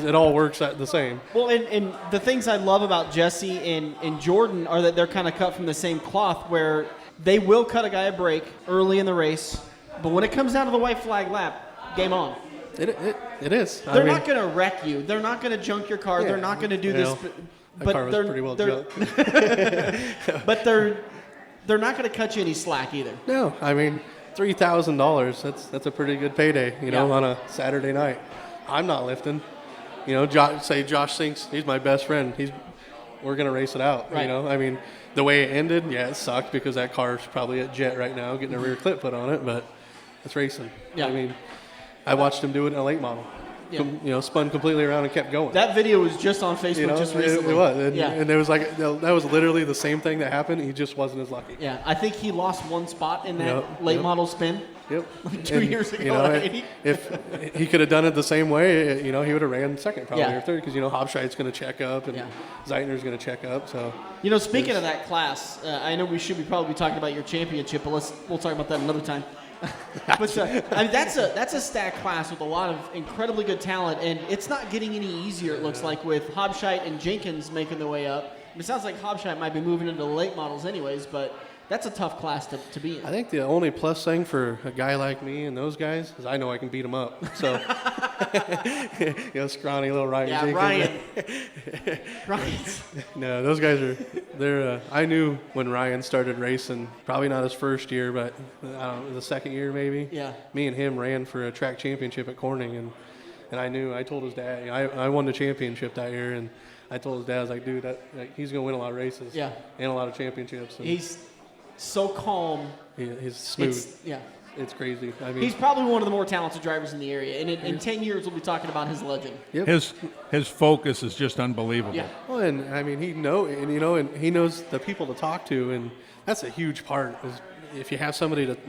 It all works out the same. Well, and the things I love about Jesse and Jordan are that they're kind of cut from the same cloth, where they will cut a guy a break early in the race, but when it comes down to the white flag lap, game on. It is. They're not going to wreck you. They're not going to junk your car. Yeah. They're not going to do this. But car was pretty well junked. But they're not going to cut you any slack either. No, I mean, $3,000. That's a pretty good payday, on a Saturday night. I'm not lifting. Josh Sinks, he's my best friend. We're gonna race it out. Right. I mean, the way it ended, it sucked because that car's probably at Jet right now, getting a rear clip put on it. But it's racing. Yeah. I mean, I watched him do it in a late model. Yeah. Spun completely around and kept going. That video was just on Facebook just recently. It was. And it was like, that was literally the same thing that happened. He just wasn't as lucky. Yeah, I think he lost one spot in that late model spin. Yep. Like 2 years ago. If he could have done it the same way, he would have ran second probably or third because, Hobscheit's going to check up and Zeitner's going to check up. So, speaking of that class, I know we should be probably talking about your championship, but we'll talk about that another time. But that's a stacked class with a lot of incredibly good talent, and it's not getting any easier, it looks like, with Hobscheit and Jenkins making their way up. It sounds like Hobscheit might be moving into the late models anyways, but that's a tough class to be in. I think the only plus thing for a guy like me and those guys is I know I can beat them up. So, scrawny little Ryan Jenkins. Ryan. No, those guys they're. I knew when Ryan started racing, probably not his first year, but the second year maybe. Yeah. Me and him ran for a track championship at Corning, and I knew. I told his dad. I won the championship that year, and I told his dad, I was like, dude, he's gonna win a lot of races. Yeah. And a lot of championships. And he's so calm. He's smooth. It's crazy. I mean, he's probably one of the more talented drivers in the area, and in 10 years we'll be talking about his legend. Yep. His focus is just unbelievable. Yeah. Well, and I mean, he knows the people to talk to, and that's a huge part. Is if you have somebody that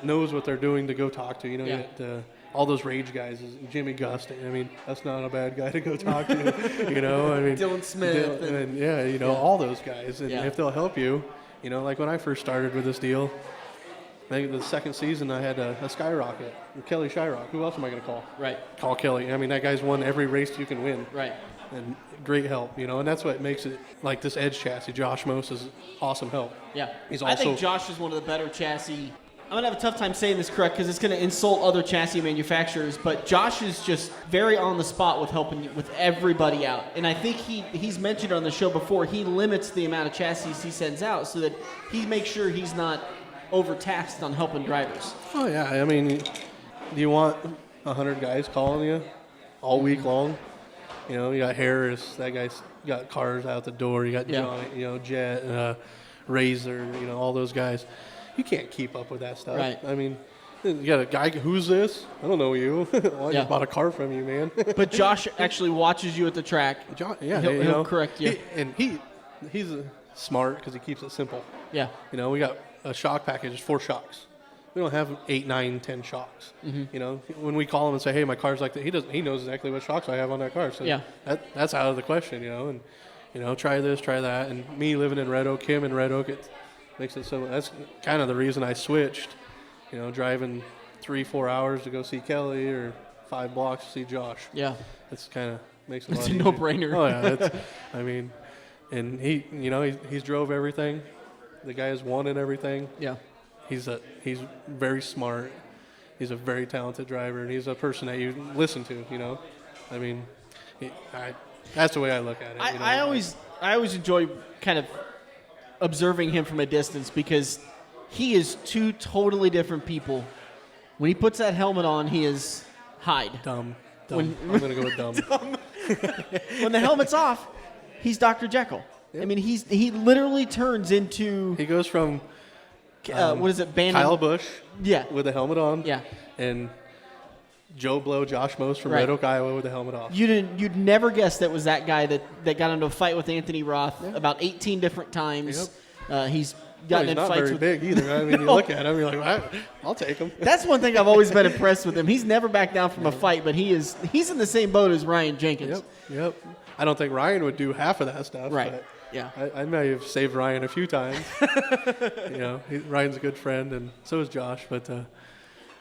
knows what they're doing to go talk to. All those rage guys, Jimmy Gust. I mean, that's not a bad guy to go talk to. I mean, Dylan Smith. All those guys. And if they'll help you, like when I first started with this deal, I think the second season I had a Skyrocket, Kelly Shyrock. Who else am I going to call? Right. Call Kelly. I mean, that guy's won every race you can win. Right. And great help, and that's what makes it like this Edge chassis. Josh Mose is awesome help. Yeah. He's also, I think Josh is one of the better chassis I'm going to have a tough time saying this correct because it's going to insult other chassis manufacturers, but Josh is just very on the spot with helping with everybody out. And I think he's mentioned on the show before, he limits the amount of chassis he sends out so that he makes sure he's not overtaxed on helping drivers. Oh, yeah. I mean, do you want 100 guys calling you all week long? You know, you got Harris, that guy's got cars out the door. You got Johnny, Jet, Razor, all those guys. You can't keep up with that stuff. Right. I mean, you got a guy, who's this? I don't know you. Well, I just bought a car from you, man. But Josh actually watches you at the track. He'll correct you. He's smart because he keeps it simple. Yeah. We got a shock package, it's 4 shocks. We don't have 8, 9, 10 shocks. Mm-hmm. When we call him and say, "Hey, my car's like that," he knows exactly what shocks I have on that car. So that's out of the question, And try this, try that. And me living in Red Oak, him in Red Oak, it makes it so. That's kind of the reason I switched. Driving 3-4 hours to go see Kelly or 5 blocks to see Josh. Yeah, it's kind of makes it. It's a no-brainer. Oh yeah, and he's drove everything. The guy has won in everything. Yeah. He's very smart. He's a very talented driver, and he's a person that you listen to. That's the way I look at it. I always enjoy kind of observing him from a distance because he is 2 totally different people. When he puts that helmet on, he is Hyde. Dumb. I'm gonna go with dumb. When the helmet's off, he's Dr. Jekyll. Yep. I mean, he literally turns into. He goes from. What is it, Bannon? Kyle Busch. Yeah. With the helmet on. Yeah. And Joe Blow, Josh Mose from Red Oak, Iowa with the helmet off. You'd never guess that was that guy that got into a fight with Anthony Roth about 18 different times. Yep. He's gotten he's in not fights very with big either. I mean, you look at him, you're like, I'll take him. That's one thing I've always been impressed with him. He's never backed down from a fight, but he's in the same boat as Ryan Jenkins. Yep. I don't think Ryan would do half of that stuff. Right. But yeah. I may have saved Ryan a few times. Ryan's a good friend, and so is Josh. But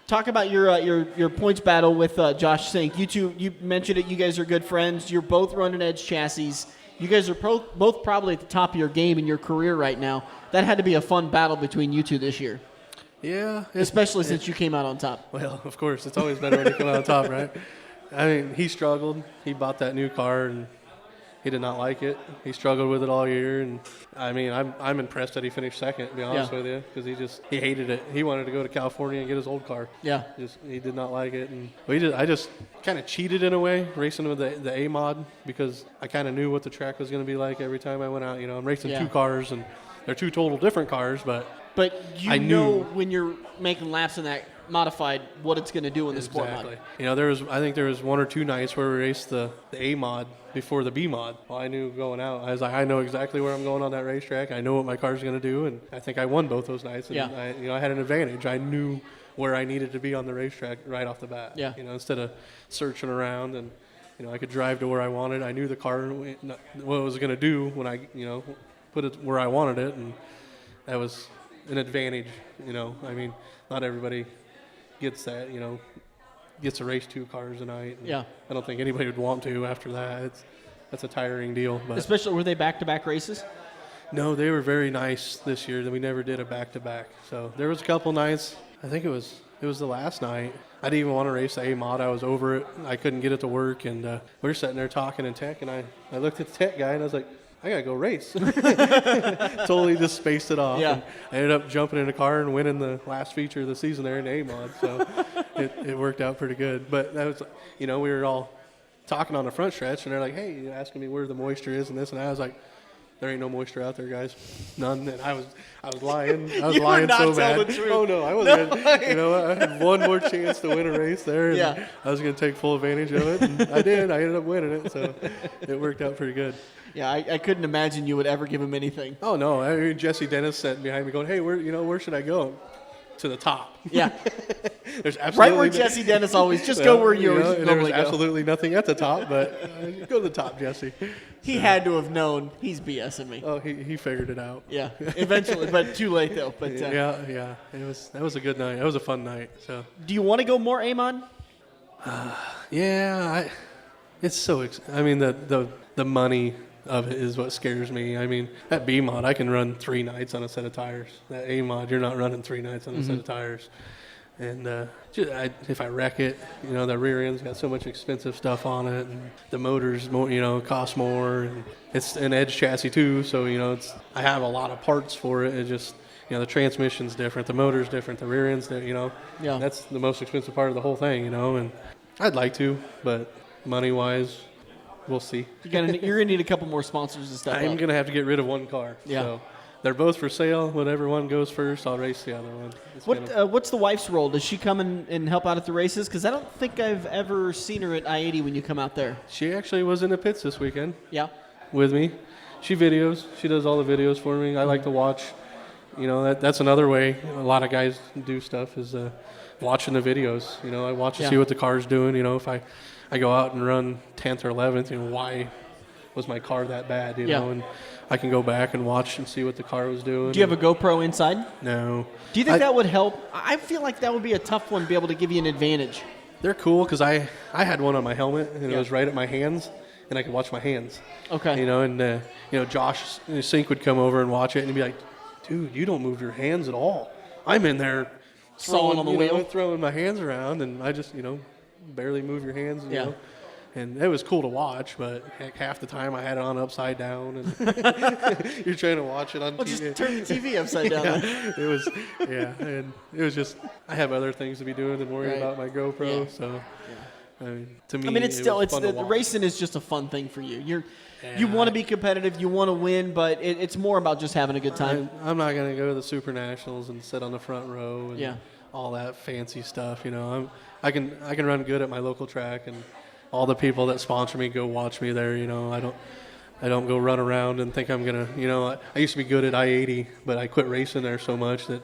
talk about your points battle with Josh Sink. You mentioned it. You guys are good friends. You're both running Edge chassis. You guys are both probably at the top of your game in your career right now. That had to be a fun battle between you two this year. Yeah. Especially since you came out on top. Well, of course. It's always better when you come out on top, right? I mean, he struggled. He bought that new car, and he did not like it. He struggled with it all year, and I mean, I'm impressed that he finished second, to be honest with you, because he hated it. He wanted to go to California and get his old car. Yeah. He did not like it, and I just kind of cheated in a way, racing with the A mod, because I kind of knew what the track was going to be like every time I went out. I'm racing 2 cars, and they're 2 total different cars, but I knew when you're making laps in that modified what it's going to do in the sport mod. I think there was 1 or 2 nights where we raced the A mod before the B mod. Well, I knew going out. I was like, I know exactly where I'm going on that racetrack. I know what my car's going to do, and I think I won both those nights. And I had an advantage. I knew where I needed to be on the racetrack right off the bat. Yeah. Instead of searching around, and I could drive to where I wanted. I knew the car what it was going to do when I put it where I wanted it, and that was an advantage. I mean, not everybody gets that, gets to race 2 cars a night. Yeah. I don't think anybody would want to after that. That's a tiring deal. But especially, were they back-to-back races? No, they were very nice this year. That we never did a back-to-back. So there was a couple nights. I think it was the last night. I didn't even want to race the A mod. I was over it. I couldn't get it to work, and we were sitting there talking in tech, and I looked at the tech guy, and I was like, I gotta go race. Totally just spaced it off. Yeah. And I ended up jumping in a car and winning the last feature of the season there in the A mod. So it worked out pretty good. But that was, we were all talking on the front stretch, and they're like, "Hey, you're asking me where the moisture is and this," and I was like, "There ain't no moisture out there, guys. None." And I was lying. I was lying so bad. Oh no, I wasn't. I had one more chance to win a race there, and I was going to take full advantage of it. And I did. I ended up winning it, so it worked out pretty good. Yeah, I couldn't imagine you would ever give him anything. Oh no, I mean, Jesse Dennis sat behind me going, "Hey, where should I go?" To the top. Yeah. There's absolutely right where Jesse Dennis always just go where you normally there was go. Absolutely nothing at the top, but go to the top, Jesse. He had to have known he's BSing me. Oh, he figured it out. Yeah, eventually, but too late though. But yeah, that was a good night. That was a fun night. So. Do you want to go more Amon? Yeah, it's so. I mean the money of it is what scares me. I mean, that B mod, I can run 3 nights on a set of tires. That A mod, you're not running 3 nights on a set of tires. And if I wreck it, the rear end's got so much expensive stuff on it, and the motor's more, cost more, and it's an Edge chassis too. So I have a lot of parts for it. It just the transmission's different, the motor's different, the rear end's different. Yeah. That's the most expensive part of the whole thing. And I'd like to, but money wise, we'll see. You're gonna need a couple more sponsors and stuff. I'm gonna have to get rid of one car. Yeah. So they're both for sale. Whatever one goes first, I'll race the other one. What's the wife's role? Does she come and help out at the races? Because I don't think I've ever seen her at I-80 when you come out there. She actually was in the pits this weekend. Yeah. With me. She videos. She does all the videos for me. I like to watch. That's another way a lot of guys do stuff is watching the videos. I watch to see what the car's doing. If I go out and run 10th or 11th, why was my car that bad? And I can go back and watch and see what the car was doing. Do you have a GoPro inside? No. Do you think that would help? I feel like that would be a tough one to be able to give you an advantage. They're cool because I had one on my helmet and it was right at my hands and I could watch my hands. Okay. And Josh Sink would come over and watch it and he'd be like, dude, you don't move your hands at all. I'm in there sawing on the wheel, throwing my hands around, and I just barely move your hands. You know? And it was cool to watch, but half the time I had it on upside down, and you're trying to watch it on TV. Just turn the TV upside down. It was, and it was just I have other things to be doing than worrying about my GoPro. So, I mean, to me, it's still the racing is just a fun thing for you. You want to be competitive, you want to win, but it's more about just having a good time. I'm not going to go to the Super Nationals and sit on the front row and all that fancy stuff. I can run good at my local track, and all the people that sponsor me go watch me there. I don't go run around and think I'm gonna. I used to be good at I-80, but I quit racing there so much that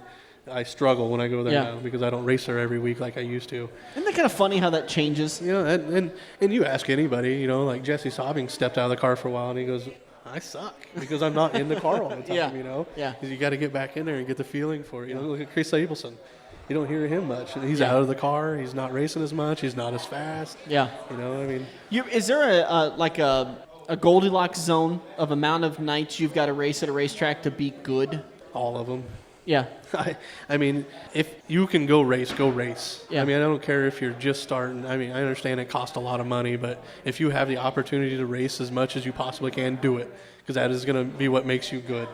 I struggle when I go there now because I don't race there every week like I used to. Isn't that kind of funny how that changes? And you ask anybody, like Jesse Sobbing stepped out of the car for a while and he goes, I suck because I'm not in the car all the time, Because you got to get back in there and get the feeling for it. Look at Chris Abelson. You don't hear him much. He's out of the car. He's not racing as much. He's not as fast. Yeah. Is there a Goldilocks zone of amount of nights you've got to race at a racetrack to be good? All of them. Yeah. I mean, if you can go race, go race. Yeah. I mean, I don't care if you're just starting. I mean, I understand it costs a lot of money, but if you have the opportunity to race as much as you possibly can, do it, because that is going to be what makes you good.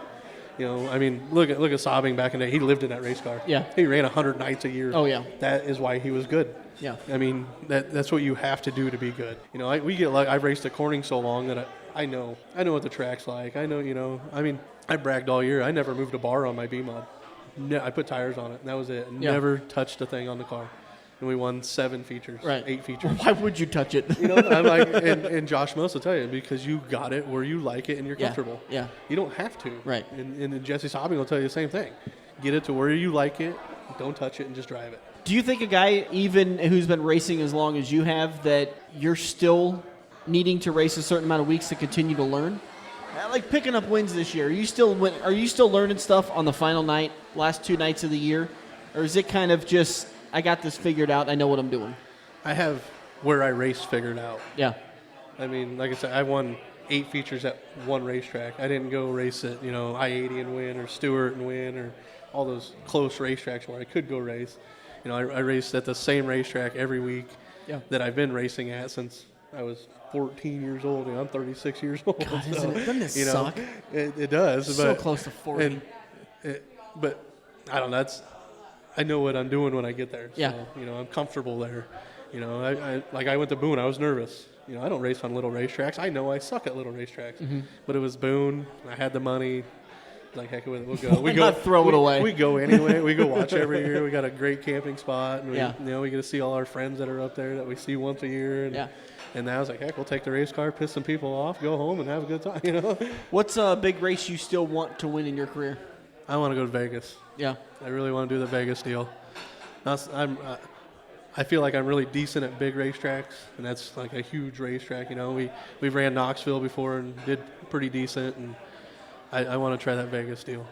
I mean, look at Sobbing back in the day. He lived in that race car. Yeah. He ran 100 nights a year. Oh, yeah. That is why he was good. Yeah. I mean, that's what you have to do to be good. We get I've raced at Corning so long that I know what the track's like. I know, I mean, I bragged all year. I never moved a bar on my B-Mod. No, I put tires on it, and that was it. Never touched a thing on the car. And we won 7 features, 8 features. Why would you touch it? I'm like, and Josh Moss will tell you, because you got it where you like it and you're comfortable. Yeah. You don't have to. Right. And Jesse Sobbing will tell you the same thing. Get it to where you like it, don't touch it, and just drive it. Do you think a guy, even who's been racing as long as you have, that you're still needing to race a certain amount of weeks to continue to learn? Like picking up wins this year, are you still learning stuff on the final night, last 2 nights of the year? Or is it kind of just, I got this figured out, I know what I'm doing? I have where I race figured out. Yeah. I mean, like I said, I won 8 features at one racetrack. I didn't go race at, I-80 and win, or Stewart and win, or all those close racetracks where I could go race. I raced at the same racetrack every week that I've been racing at since I was 14 years old. I'm 36 years old. God, doesn't this suck? It does. So close to 40. But I don't know. I know what I'm doing when I get there. Yeah. So, I'm comfortable there. I went to Boone. I was nervous. I don't race on little racetracks. I know I suck at little racetracks. Mm-hmm. But it was Boone. I had the money. Like, heck with it. We'll go. We not throw it away. We go anyway. We go watch every year. We got a great camping spot. And we get to see all our friends that are up there that we see once a year. And now I was like, heck, we'll take the race car, piss some people off, go home, and have a good time. What's a big race you still want to win in your career? I want to go to Vegas. Yeah. I really want to do the Vegas deal. I feel like I'm really decent at big racetracks, and that's like a huge racetrack. We've ran Knoxville before and did pretty decent, and I want to try that Vegas deal.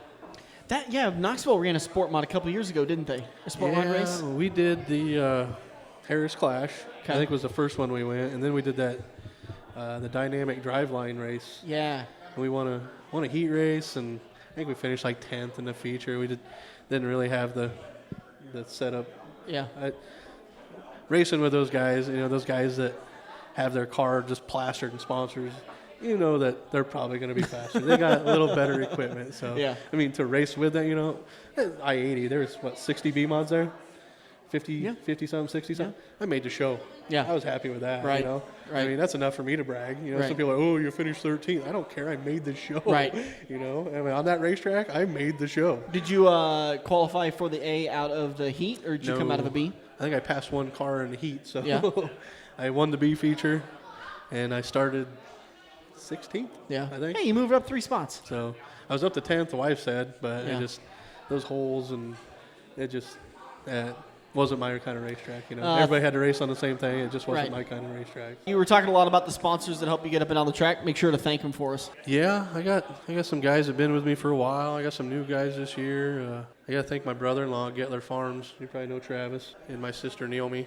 Knoxville ran a sport mod a couple years ago, didn't they? A sport mod race? We did the Harris Clash. Okay. I think was the first one we went, and then we did that the dynamic driveline race. Yeah. We won a heat race, and I think we finished like 10th in the feature. We didn't really have the setup. Yeah. Racing with those guys, those guys that have their car just plastered in sponsors, that they're probably going to be faster. They got a little better equipment. So, yeah. I mean, to race with that, I-80, there's, 60 B-mods there? 50-something, 60-something? Yeah. I made the show. Yeah. I was happy with that, Right. Right. I mean, that's enough for me to brag. Right. Some people are like, oh, you finished 13th. I don't care. I made the show. Right. I mean, on that racetrack, I made the show. Did you qualify for the A out of the heat, or did you come out of a B? I think I passed one car in the heat, so yeah. I won the B feature, and I started 16th. Yeah, I think. Hey, you moved up 3 spots. So I was up to 10th. The wife said, but yeah. it just those holes and it just wasn't my kind of racetrack. Everybody had to race on the same thing. It just wasn't my kind of racetrack. You were talking a lot about the sponsors that help you get up and down the track. Make sure to thank them for us. Yeah, I got some guys that have been with me for a while. I got some new guys this year. I got to thank my brother-in-law, Gettler Farms. You probably know Travis, and my sister, Naomi.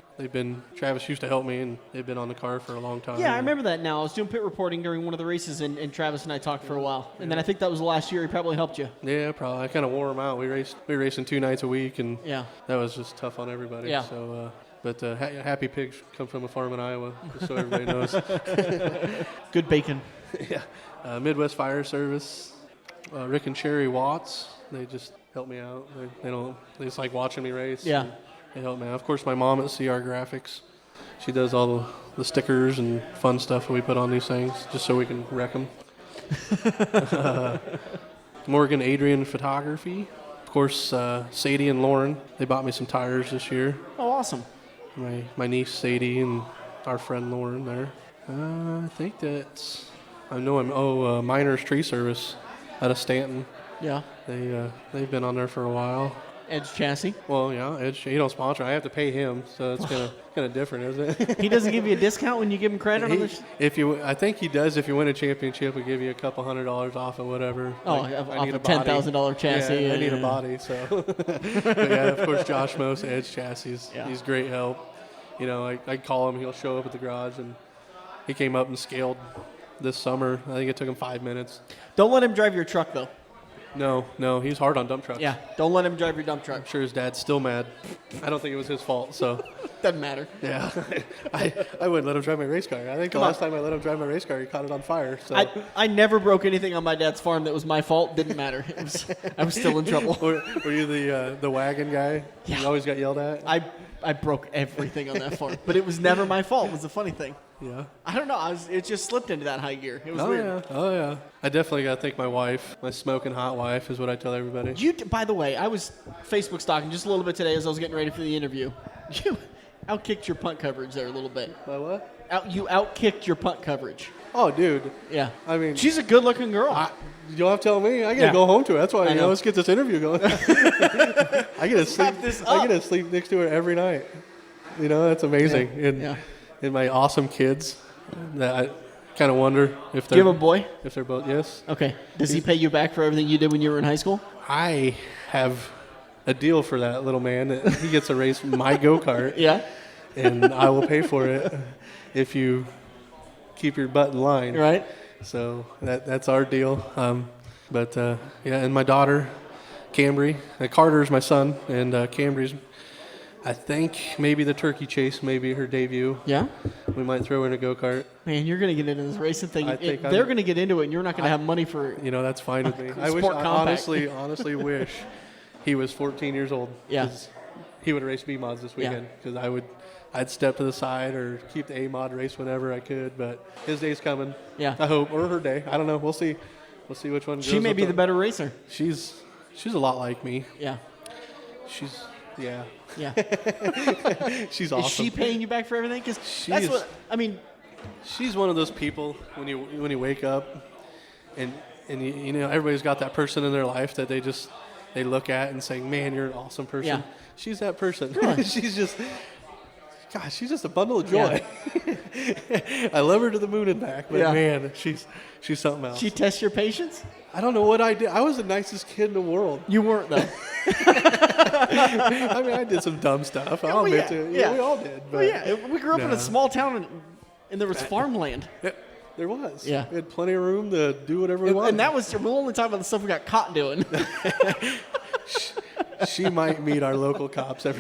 Travis used to help me, and they've been on the car for a long time. Yeah, I remember that now. I was doing pit reporting during one of the races, and Travis and I talked for a while. And then I think that was the last year he probably helped you. Yeah, probably. I kind of wore him out. We racing 2 nights a week, and yeah. that was just tough on everybody. Yeah. So, but Happy Pigs come from a farm in Iowa, just so everybody knows. Good bacon. Yeah. Midwest Fire Service, Rick and Sherry Watts. They just help me out. They just like watching me race. Yeah. They help me out. Of course, my mom at CR Graphics. She does all the stickers and fun stuff that we put on these things just so we can wreck them. Morgan Adrian Photography. Of course, Sadie and Lauren. They bought me some tires this year. Oh, awesome. My niece Sadie and our friend Lauren there. I think Miners Tree Service out of Stanton. Yeah. They've been on there for a while. Edge Chassis. Well, yeah, Edge. He don't sponsor. I have to pay him, so it's kind of different, isn't it? He doesn't give you a discount when you give him credit on this. I think he does. If you win a championship, we give you a couple $100 off of whatever. Oh, like, off a $10,000 chassis. Yeah, I need a body. So, but yeah, of course, Josh Mose, Edge Chassis. Yeah. He's great help. I call him. He'll show up at the garage, and he came up and scaled this summer. I think it took him 5 minutes. Don't let him drive your truck, though. No, he's hard on dump trucks. Yeah, don't let him drive your dump truck. I'm sure his dad's still mad. I don't think it was his fault, so. Doesn't matter. Yeah, I wouldn't let him drive my race car. I think the last time I let him drive my race car, he caught it on fire. So. I never broke anything on my dad's farm that was my fault. Didn't matter. I was still in trouble. Were you the wagon guy? Yeah. You always got yelled at? I broke everything on that farm, but it was never my fault. Was the funny thing. Yeah. I don't know. It just slipped into that high gear. It was weird. Yeah. Oh yeah. I definitely got to thank my wife. My smoking hot wife is what I tell everybody. By the way, I was Facebook stalking just a little bit today as I was getting ready for the interview. You outkicked your punt coverage there a little bit. My what? You outkicked your punt coverage. Oh, dude. Yeah. I mean, she's a good-looking girl. You don't have to tell me. I got to go home to her. That's why let's get this interview going. I get to sleep next to her every night. That's amazing. Yeah. And my awesome kids, that I kind of wonder if they're. Do you have a boy? If they're both, yes. Okay. Does he pay you back for everything you did when you were in high school? I have a deal for that little man. That he gets to race my go-kart. Yeah. And I will pay for it if you keep your butt in line. Right. So that's our deal. And my daughter, Cambry. Carter's my son, and Cambry's, I think, maybe the turkey chase, maybe her debut. Yeah? We might throw her in a go-kart. Man, you're going to get into this racing thing. They're going to get into it, and you're not going to have money for that's fine with me. I honestly wish he was 14 years old. Yeah. He would race B-mods this weekend, because I'd step to the side or keep the A-mod race whenever I could, but his day's coming. Yeah. I hope, or her day. I don't know. We'll see. We'll see which one goes. She may be the better racer. She's a lot like me. Yeah. Yeah. She's awesome. Is she paying you back for everything? Because that's what I mean. She's one of those people when you wake up, and everybody's got that person in their life that they look at and say, "Man, you're an awesome person." Yeah. She's that person. Really? she's just a bundle of joy. Yeah. I love her to the moon and back, but man, she's something else. She tests your patience? I don't know what I did. I was the nicest kid in the world. You weren't, though. I mean, I did some dumb stuff. I'll admit to it. Yeah, we all did. But we grew up in a small town, and there was farmland. There was. Yeah. We had plenty of room to do whatever we wanted. And that was, we'll only talk about the stuff we got caught doing. She might meet our local cops a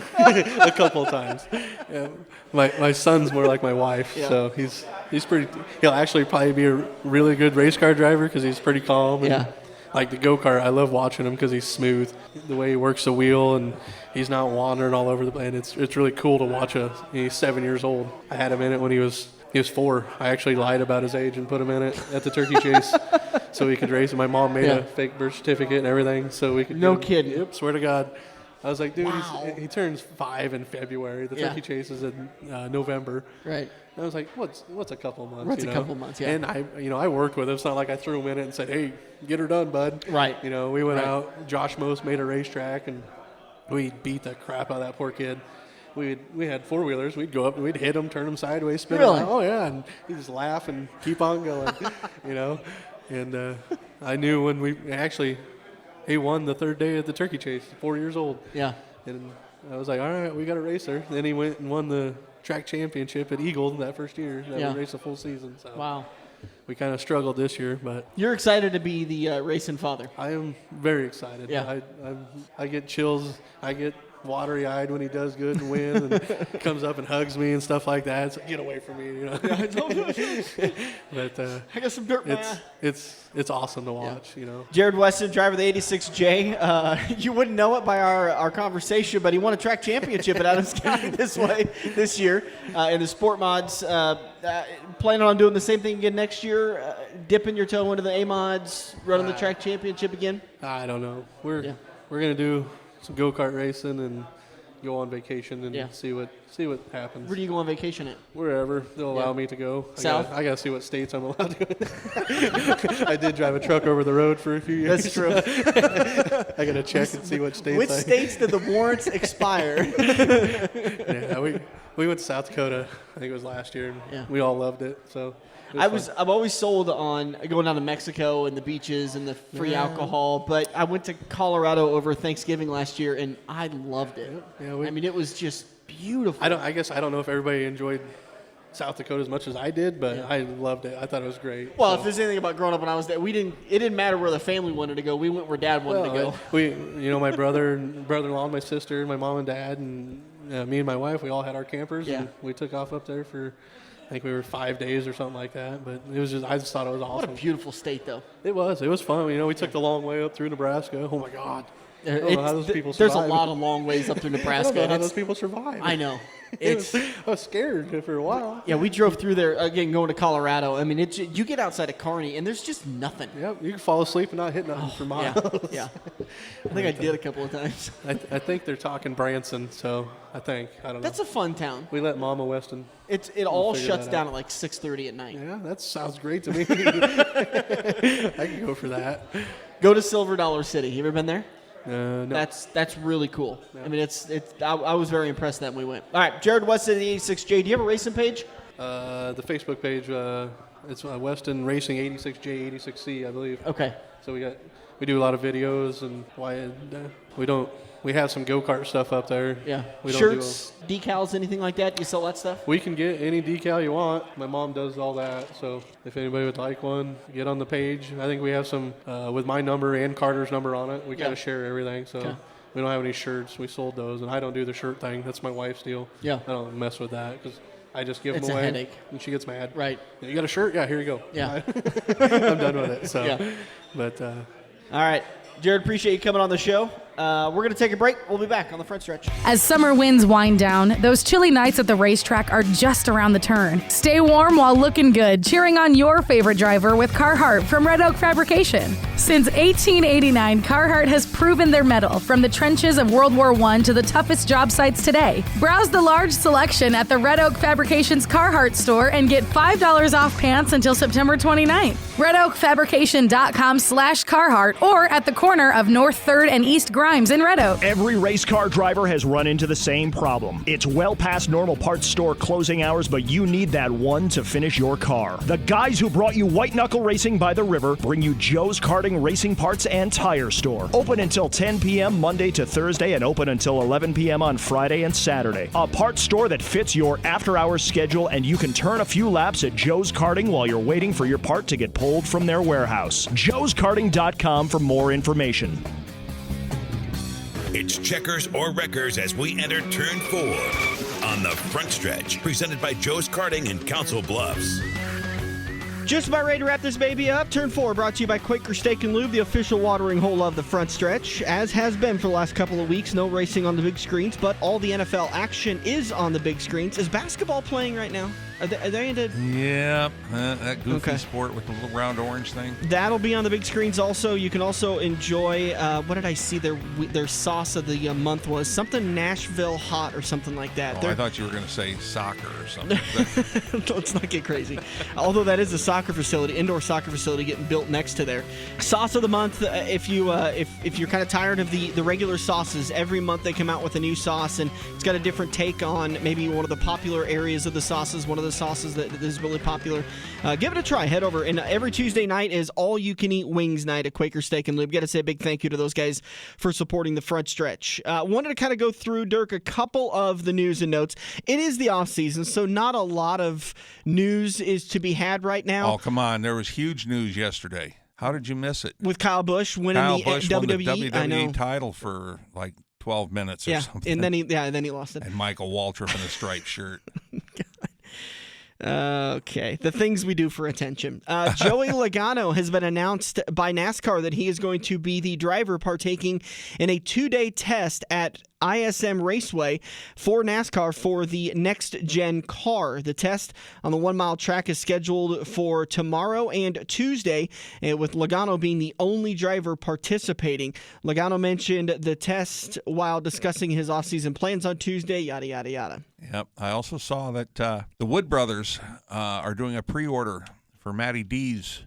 couple of times. Yeah. My son's more like my wife, so he's pretty. He'll actually probably be a really good race car driver because he's pretty calm. And like the go-kart, I love watching him because he's smooth. The way he works the wheel, and he's not wandering all over the place. And it's really cool to watch. He's 7 years old. I had him in it when he was 4. I actually lied about his age and put him in it at the turkey chase so he could race. And my mom made a fake birth certificate and everything so we could. No kidding. Yep, swear to God. I was like, dude, he turns 5 in February. The turkey chase is in November. Right. And I was like, what's a couple months? What's a couple months? Yeah. And I worked with him. It's not like I threw him in it and said, hey, get her done, bud. Right. We went out. Josh Most made a racetrack, and we beat the crap out of that poor kid. We had 4-wheelers. We'd go up and we'd hit him, turn him sideways, spin him out. Oh yeah, and he'd just laugh and keep on going, And I knew when he won the 3rd day of the turkey chase, 4 years old. Yeah. And I was like, all right, we got a racer. Then he went and won the track championship at Eagle that first year. That raced a full season. So wow. We kind of struggled this year, but you're excited to be the racing father. I am very excited. Yeah. I get chills. I get watery-eyed when he does good and win, and comes up and hugs me and stuff like that. It's like, get away from me, But I got some dirt, man. It's awesome to watch, Jerod Weston, driver of the 86J. You wouldn't know it by our conversation, but he won a track championship at Adams County this year in the Sport Mods. Planning on doing the same thing again next year, dipping your toe into the A Mods, running the track championship again? I don't know. We're gonna do some go-kart racing and go on vacation and see what happens. Where do you go on vacation at? Wherever they'll allow me to go. South? I gotta see what states I'm allowed to go. I did drive a truck over the road for a few years. That's true. I gotta check and see what states. Which states did the warrants expire? We went to South Dakota. I think it was last year. And we all loved it. So. I've always sold on going down to Mexico and the beaches and the free alcohol, but I went to Colorado over Thanksgiving last year and I loved it. It was just beautiful. I guess I don't know if everybody enjoyed South Dakota as much as I did, but I loved it. I thought it was great. Well, if there's anything about growing up when I was there, it didn't matter where the family wanted to go. We went where Dad wanted to go. My brother-in-law, and my sister, my mom and dad, and me and my wife, we all had our campers, and we took off up there for. I think we were 5 days or something like that, but I just thought it was awesome. What a beautiful state, though. It was fun. We took the long way up through Nebraska. Oh my God. I don't know how those people survive. There's a lot of long ways up through Nebraska. I don't know how those people survive. I know. I was scared for a while. Yeah, we drove through there, again, going to Colorado. you get outside of Kearney, and there's just nothing. Yep, you can fall asleep and not hit nothing for miles. Yeah. I think I did a couple of times. I think they're talking Branson, so I don't know. That's a fun town. We let Mama Weston. It all shuts down at like 6:30 at night. Yeah, that sounds great to me. I can go for that. Go to Silver Dollar City. You ever been there? No. That's really cool. No. I was very impressed that we went. All right, Jerod Weston, the 86J. Do you have a racing page? The Facebook page, it's Weston Racing 86J 86C, I believe. Okay. So we do a lot of videos, and we have some go-kart stuff up there. Yeah. Shirts, decals, anything like that? Do you sell that stuff? We can get any decal you want. My mom does all that. So if anybody would like one, get on the page. I think we have some with my number and Carter's number on it. We kind of share everything. So we don't have any shirts. We sold those. And I don't do the shirt thing. That's my wife's deal. Yeah. I don't mess with that because I just give them away. It's a headache. And she gets mad. Right. You got a shirt? Yeah, here you go. Yeah. I'm done with it. So. But. All right. Jerod, appreciate you coming on the show. We're going to take a break. We'll be back on the front stretch. As summer winds wind down, those chilly nights at the racetrack are just around the turn. Stay warm while looking good, cheering on your favorite driver with Carhartt from Red Oak Fabrication. Since 1889, Carhartt has proven their mettle from the trenches of World War I to the toughest job sites today. Browse the large selection at the Red Oak Fabrication's Carhartt store and get $5 off pants until September 29th. RedOakFabrication.com/Carhartt or at the corner of North 3rd and East Grind Grimes in Red Oak. Every race car driver has run into the same problem. It's well past normal parts store closing hours, but you need that one to finish your car. The guys who brought you white knuckle racing by the river bring you Joe's Karting Racing Parts and Tire Store. Open until 10 p.m. Monday to Thursday and open until 11 p.m. on Friday and Saturday. A parts store that fits your after-hours schedule, and you can turn a few laps at Joe's Karting while you're waiting for your part to get pulled from their warehouse. joeskarting.com for more information. It's checkers or wreckers as we enter turn 4 on the front stretch, presented by Joe's Karting in Council Bluffs. Just about ready to wrap this baby up. Turn 4 brought to you by Quaker Steak and Lube, the official watering hole of the front stretch. As has been for the last couple of weeks, no racing on the big screens, but all the NFL action is on the big screens. Is basketball playing right now? Are they into? Yeah, that goofy sport with the little round orange thing. That'll be on the big screens also. You can also enjoy, what did I see their sauce of the month was? Something Nashville hot or something like that. I thought you were going to say soccer or something. Let's not get crazy. Although that is a soccer facility, indoor soccer facility getting built next to there. Sauce of the month, if you're kind of tired of the regular sauces, every month they come out with a new sauce, and it's got a different take on maybe one of the popular areas of the sauces, one of the sauces that is really popular. Give it a try. Head over. And every Tuesday night is all-you-can-eat wings night at Quaker Steak and Lube. Got to say a big thank you to those guys for supporting the front stretch. Wanted to kind of go through, Dirk, a couple of the news and notes. It is the off-season, so not a lot of news is to be had right now. Oh, come on. There was huge news yesterday. How did you miss it? With Kyle Busch winning Kyle the Busch WWE. won the WWE I know. title for like 12 minutes or something. And then he lost it. And Michael Waltrip in a striped shirt. Okay, the things we do for attention. Joey Logano has been announced by NASCAR that he is going to be the driver partaking in a 2-day test at ISM Raceway for NASCAR for the next-gen car. The test on the 1-mile track is scheduled for tomorrow and Tuesday, with Logano being the only driver participating. Logano mentioned the test while discussing his off-season plans on Tuesday, yada, yada, yada. Yep. I also saw that the Wood Brothers are doing a pre-order for Matty D's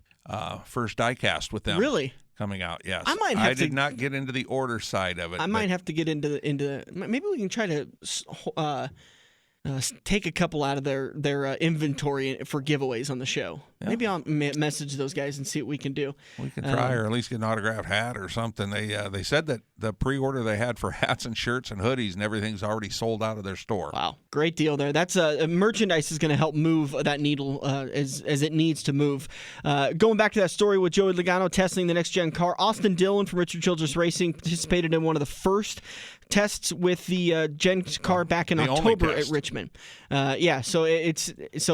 first diecast with them. Really? Coming out, yes. I did not get into the order side of it. I might have to get into maybe we can try to take a couple out of their inventory for giveaways on the show. Yeah. Maybe I'll message those guys and see what we can do. We can try, or at least get an autographed hat or something. They said that the pre-order they had for hats and shirts and hoodies and everything's already sold out of their store. Wow, great deal there. That's merchandise is going to help move that needle as it needs to move. Going back to that story with Joey Logano testing the next-gen car, Austin Dillon from Richard Childress Racing participated in one of the first tests with the Gen car back in October at Richmond. So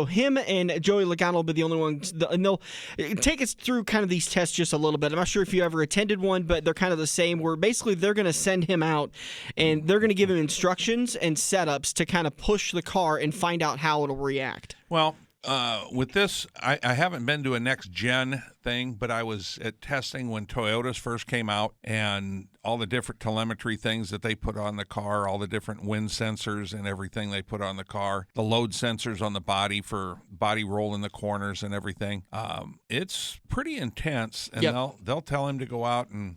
him and Joey Logano will be the only ones, and they'll take us through kind of these tests just a little bit. I'm not sure if you ever attended one, but they're kind of the same, where basically they're going to send him out and they're going to give him instructions and setups to kind of push the car and find out how it'll react. Well, with this, I haven't been to a next-gen thing, but I was at testing when Toyotas first came out, and all the different telemetry things that they put on the car, all the different wind sensors and everything they put on the car, the load sensors on the body for body roll in the corners and everything. It's pretty intense, and they'll tell him to go out and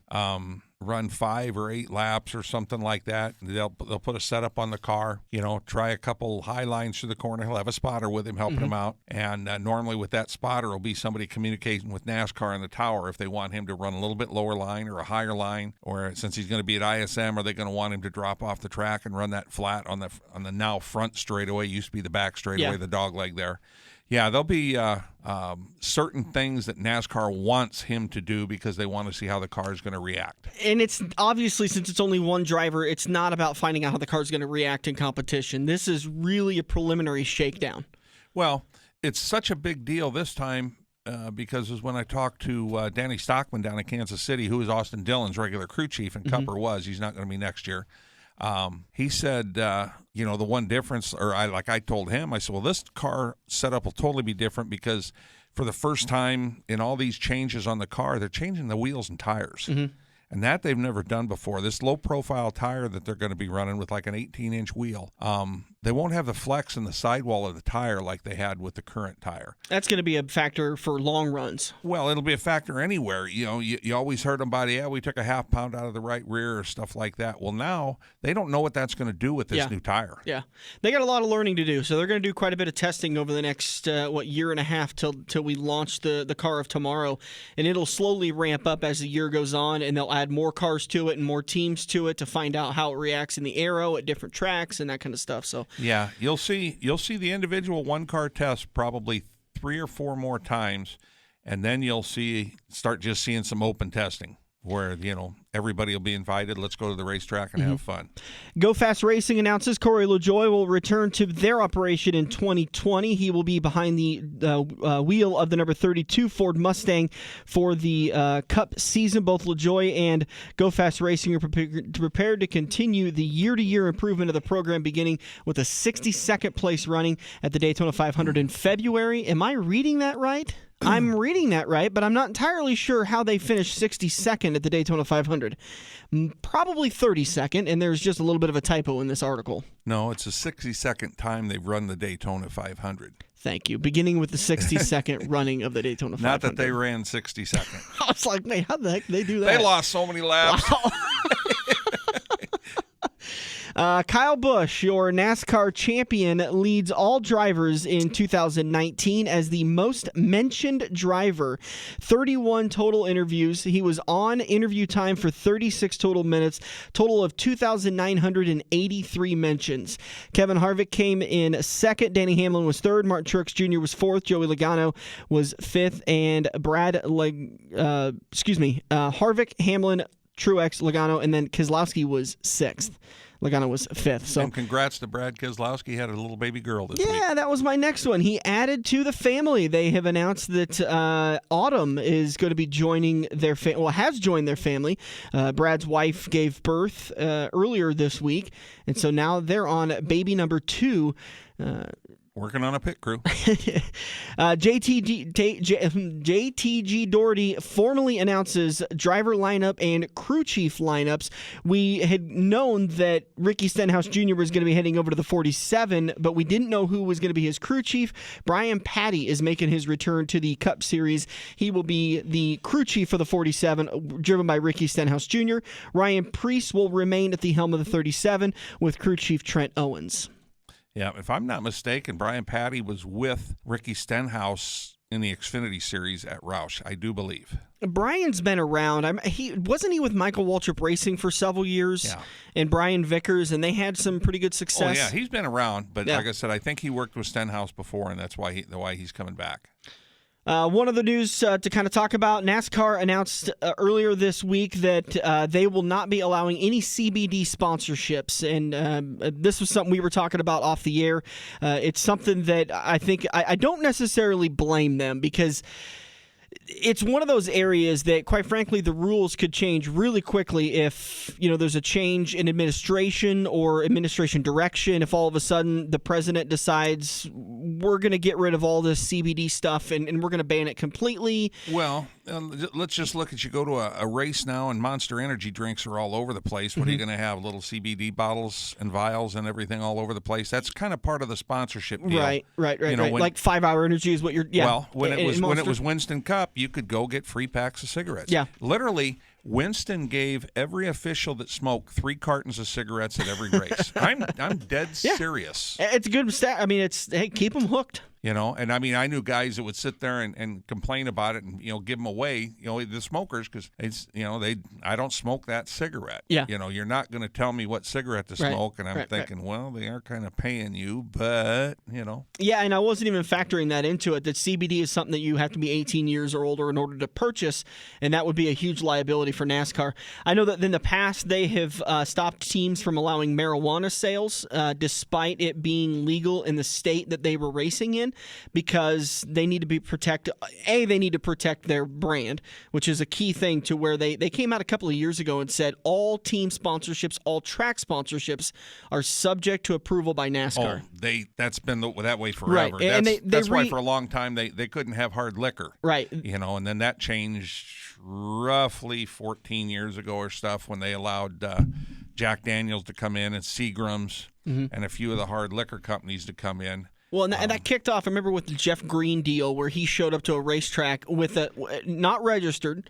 run 5 or 8 laps or something like that. They'll put a setup on the car, try a couple high lines through the corner. He'll have a spotter with him helping him out. And normally with that spotter will be somebody communicating with NASCAR in the tower if they want him to run a little bit lower line or a higher line, or since he's going to be at ISM, are they going to want him to drop off the track and run that flat on the now front straightaway, used to be the back straightaway, the dog leg there. Yeah, there'll be certain things that NASCAR wants him to do because they want to see how the car is going to react. And it's obviously, since it's only one driver, it's not about finding out how the car is going to react in competition. This is really a preliminary shakedown. Well, it's such a big deal this time because it was when I talked to Danny Stockman down in Kansas City, who is Austin Dillon's regular crew chief, and Cupper was. He's not going to be next year. He said, the one difference, or I told him, I said, well, this car setup will totally be different because for the first time in all these changes on the car, they're changing the wheels and tires. And that they've never done before. This low-profile tire that they're going to be running with like an 18-inch wheel, they won't have the flex in the sidewall of the tire like they had with the current tire. That's going to be a factor for long runs. Well, it'll be a factor anywhere. You always heard about, we took a half pound out of the right rear or stuff like that. Well, now they don't know what that's going to do with this new tire. Yeah. They got a lot of learning to do, so they're going to do quite a bit of testing over the next, year and a half till we launch the car of tomorrow. And it'll slowly ramp up as the year goes on, and they'll add more cars to it and more teams to it to find out how it reacts in the aero at different tracks and that kind of stuff. So yeah, you'll see the individual one-car test probably 3 or 4 more times, and then you'll start just seeing some open testing where, everybody will be invited. Let's go to the racetrack and have fun. Go Fast Racing announces Corey LaJoie will return to their operation in 2020. He will be behind the wheel of the number 32 Ford Mustang for the Cup season. Both LaJoie and Go Fast Racing are prepared to continue the year-to-year improvement of the program, beginning with a 62nd place running at the Daytona 500 in February. Am I reading that right? I'm reading that right, but I'm not entirely sure how they finished 62nd at the Daytona 500. Probably 32nd, and there's just a little bit of a typo in this article. No, it's the 62nd time they've run the Daytona 500. Thank you. Beginning with the 62nd running of the Daytona 500. Not that they ran 62nd. I was like, man, how the heck did they do that? They lost so many laps. Wow. Kyle Busch, your NASCAR champion, leads all drivers in 2019 as the most mentioned driver. 31 total interviews. He was on interview time for 36 total minutes, total of 2,983 mentions. Kevin Harvick came in second. Danny Hamlin was third. Martin Truex Jr. was fourth. Joey Logano was fifth. And Harvick, Hamlin, Truex, Logano, and then Keselowski was sixth. Logano was fifth. So, and congrats to Brad Keselowski. Had a little baby girl this week. Yeah, that was my next one. He added to the family. They have announced that Autumn is going to be joining their has joined their family. Brad's wife gave birth earlier this week, and so now they're on baby number 2. Working on a pit crew. JTG Doherty formally announces driver lineup and crew chief lineups. We had known that Ricky Stenhouse Jr. was going to be heading over to the 47, but we didn't know who was going to be his crew chief. Brian Patty is making his return to the Cup Series. He will be the crew chief for the 47, driven by Ricky Stenhouse Jr. Ryan Preece will remain at the helm of the 37 with crew chief Trent Owens. Yeah, if I'm not mistaken, Brian Patty was with Ricky Stenhouse in the Xfinity Series at Roush, I do believe. Brian's been around. He with Michael Waltrip Racing for several years, and Brian Vickers, and they had some pretty good success. Oh yeah, he's been around, but like I said, I think he worked with Stenhouse before, and that's why he's coming back. One of the news to kind of talk about, NASCAR announced earlier this week that they will not be allowing any CBD sponsorships, and this was something we were talking about off the air. It's something that I think I don't necessarily blame them, because it's one of those areas that, quite frankly, the rules could change really quickly if, there's a change in administration or administration direction. If all of a sudden the president decides we're going to get rid of all this CBD stuff and we're going to ban it completely. Well, let's just look at, you go to a race now and Monster Energy drinks are all over the place. What are you going to have? Little CBD bottles and vials and everything all over the place? That's kind of part of the sponsorship deal. Right. Like 5 Hour Energy is what you're. Yeah. Well, when it was Winston Cup, you could go get free packs of cigarettes. Yeah. Literally, Winston gave every official that smoked 3 cartons of cigarettes at every race. I'm dead serious. It's a good stat. I mean, keep them hooked. And I knew guys that would sit there and complain about it and, give them away, the smokers, because it's, I don't smoke that cigarette. Yeah. You're not going to tell me what cigarette to smoke. And I'm thinking, well, they are kind of paying you, but, Yeah, and I wasn't even factoring that into it, that CBD is something that you have to be 18 years or older in order to purchase, and that would be a huge liability for NASCAR. I know that in the past they have stopped teams from allowing marijuana sales, despite it being legal in the state that they were racing in, because they need to be protected. They need to protect their brand, which is a key thing, to where they came out a couple of years ago and said all team sponsorships, all track sponsorships are subject to approval by NASCAR. Oh, that's been that way forever. Right. That's why for a long time they couldn't have hard liquor. Right. And then that changed roughly 14 years ago or stuff when they allowed Jack Daniels to come in and Seagram's and a few of the hard liquor companies to come in. Well, and that kicked off, I remember, with the Jeff Green deal where he showed up to a racetrack with not registered.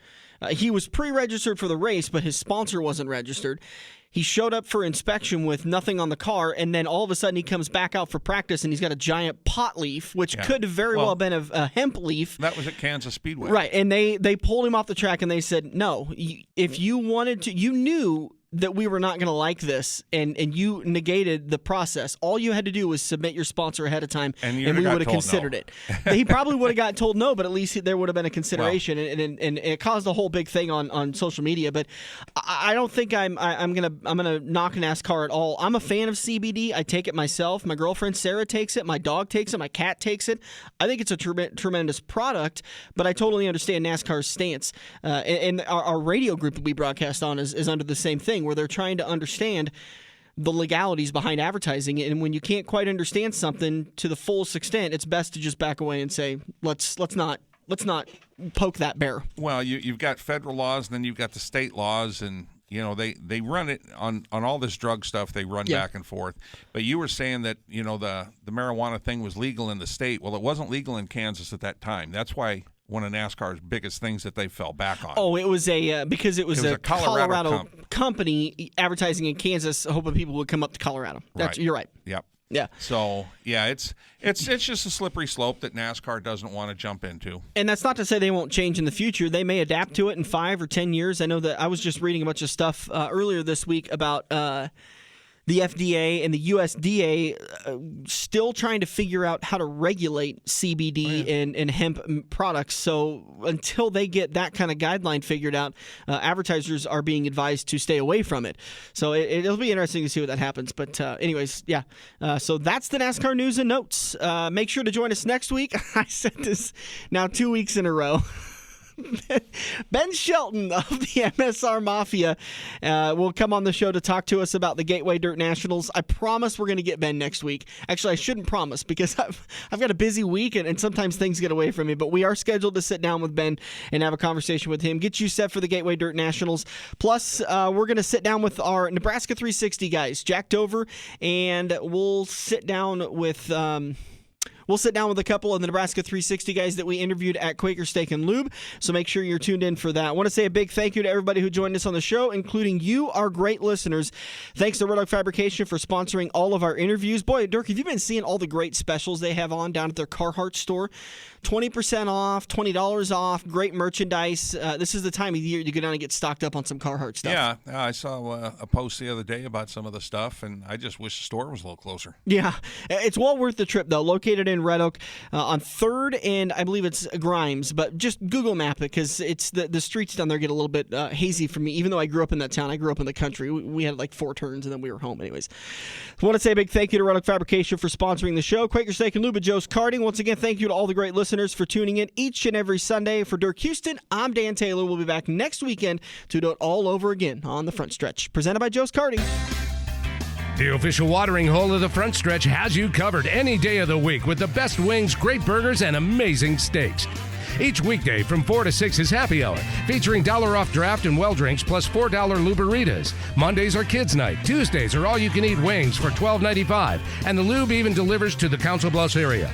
He was pre-registered for the race, but his sponsor wasn't registered. He showed up for inspection with nothing on the car, and then all of a sudden he comes back out for practice, and he's got a giant pot leaf, which could have very well been a hemp leaf. That was at Kansas Speedway. Right, and they pulled him off the track, and they said, no, if you wanted to, you knew that we were not going to like this, and you negated the process. All you had to do was submit your sponsor ahead of time, and we would have considered it. He probably would have got told no, but at least there would have been a consideration, and it caused a whole big thing on social media. But I don't think I'm gonna knock NASCAR at all. I'm a fan of CBD. I take it myself. My girlfriend Sarah takes it. My dog takes it. My cat takes it. I think it's a tremendous product, but I totally understand NASCAR's stance. And our radio group that we broadcast on is under the same thing, where they're trying to understand the legalities behind advertising, and when you can't quite understand something to the fullest extent, it's best to just back away and say, let's not poke that bear. Well, you've got federal laws, and then you've got the state laws, and they run it on all this drug stuff. They run back and forth. But you were saying that the marijuana thing was legal in the state. Well, it wasn't legal in Kansas at that time. That's why one of NASCAR's biggest things that they fell back on. Oh, it was because it was a Colorado company advertising in Kansas, hoping people would come up to Colorado. You're right. Yep. Yeah. So it's just a slippery slope that NASCAR doesn't want to jump into. And that's not to say they won't change in the future. They may adapt to it in 5 or 10 years. I know that I was just reading a bunch of stuff earlier this week about the FDA and the USDA still trying to figure out how to regulate CBD and hemp products. So until they get that kind of guideline figured out, advertisers are being advised to stay away from it. So it'll be interesting to see what that happens. But anyways, yeah. So that's the NASCAR news and notes. Make sure to join us next week. I said this now 2 weeks in a row. Ben Shelton of the MSR Mafia will come on the show to talk to us about the Gateway Dirt Nationals. I promise we're going to get Ben next week. Actually, I shouldn't promise because I've got a busy week and sometimes things get away from me. But we are scheduled to sit down with Ben and have a conversation with him, get you set for the Gateway Dirt Nationals. Plus, we're going to sit down with our Nebraska 360 guys, Jack Dover, and we'll sit down with a couple of the Nebraska 360 guys that we interviewed at Quaker Steak and Lube, so make sure you're tuned in for that. I want to say a big thank you to everybody who joined us on the show, including you, our great listeners. Thanks to Red Oak Fabrication for sponsoring all of our interviews. Boy, Dirk, have you been seeing all the great specials they have on down at their Carhartt store? 20% off, $20 off, great merchandise. This is the time of year to go down and get stocked up on some Carhartt stuff. Yeah, I saw a post the other day about some of the stuff, and I just wish the store was a little closer. Yeah, it's well worth the trip, though. Located in Red Oak on 3rd and I believe it's Grimes, but just Google map it because it's the streets down there get a little bit hazy for me. Even though I grew up in that town, I grew up in the country. We had like 4 turns and then we were home anyways. I want to say a big thank you to Red Oak Fabrication for sponsoring the show. Quaker Steak and Lube at Joe's Karting. Once again, thank you to all the great listeners for tuning in each and every Sunday. For Dirk Houston, I'm Dan Taylor. We'll be back next weekend to do it all over again on the Front Stretch. Presented by Joe's Karting. The official watering hole of the Front Stretch has you covered any day of the week with the best wings, great burgers, and amazing steaks. Each weekday from 4 to 6 is happy hour, featuring $1 off draft and well drinks plus $4 Luberitas. Mondays are kids' night. Tuesdays are all-you-can-eat wings for $12.95, and the lube even delivers to the Council Bluffs area.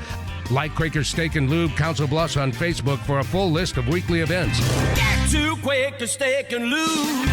Like Quaker Steak and Lube Council Bluffs on Facebook for a full list of weekly events. Get to Quaker Steak and Lube.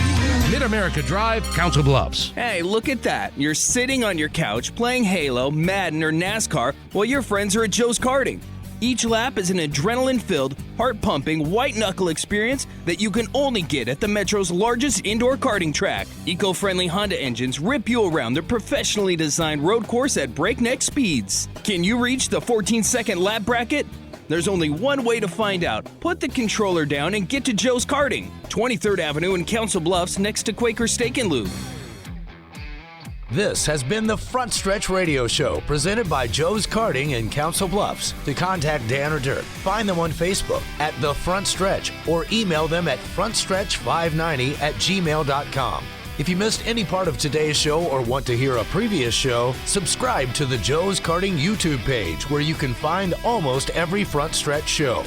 Mid-America Drive, Council Bluffs. Hey, look at that. You're sitting on your couch playing Halo, Madden, or NASCAR while your friends are at Joe's Karting. Each lap is an adrenaline-filled, heart-pumping, white-knuckle experience that you can only get at the Metro's largest indoor karting track. Eco-friendly Honda engines rip you around their professionally designed road course at breakneck speeds. Can you reach the 14-second lap bracket? There's only one way to find out. Put the controller down and get to Joe's Karting, 23rd Avenue in Council Bluffs next to Quaker Steak and Lube. This has been the Front Stretch Radio Show, presented by Joe's Karting in Council Bluffs. To contact Dan or Dirk, find them on Facebook at The Front Stretch or email them at frontstretch590@gmail.com. If you missed any part of today's show or want to hear a previous show, subscribe to the Joe's Karting YouTube page where you can find almost every Front Stretch show.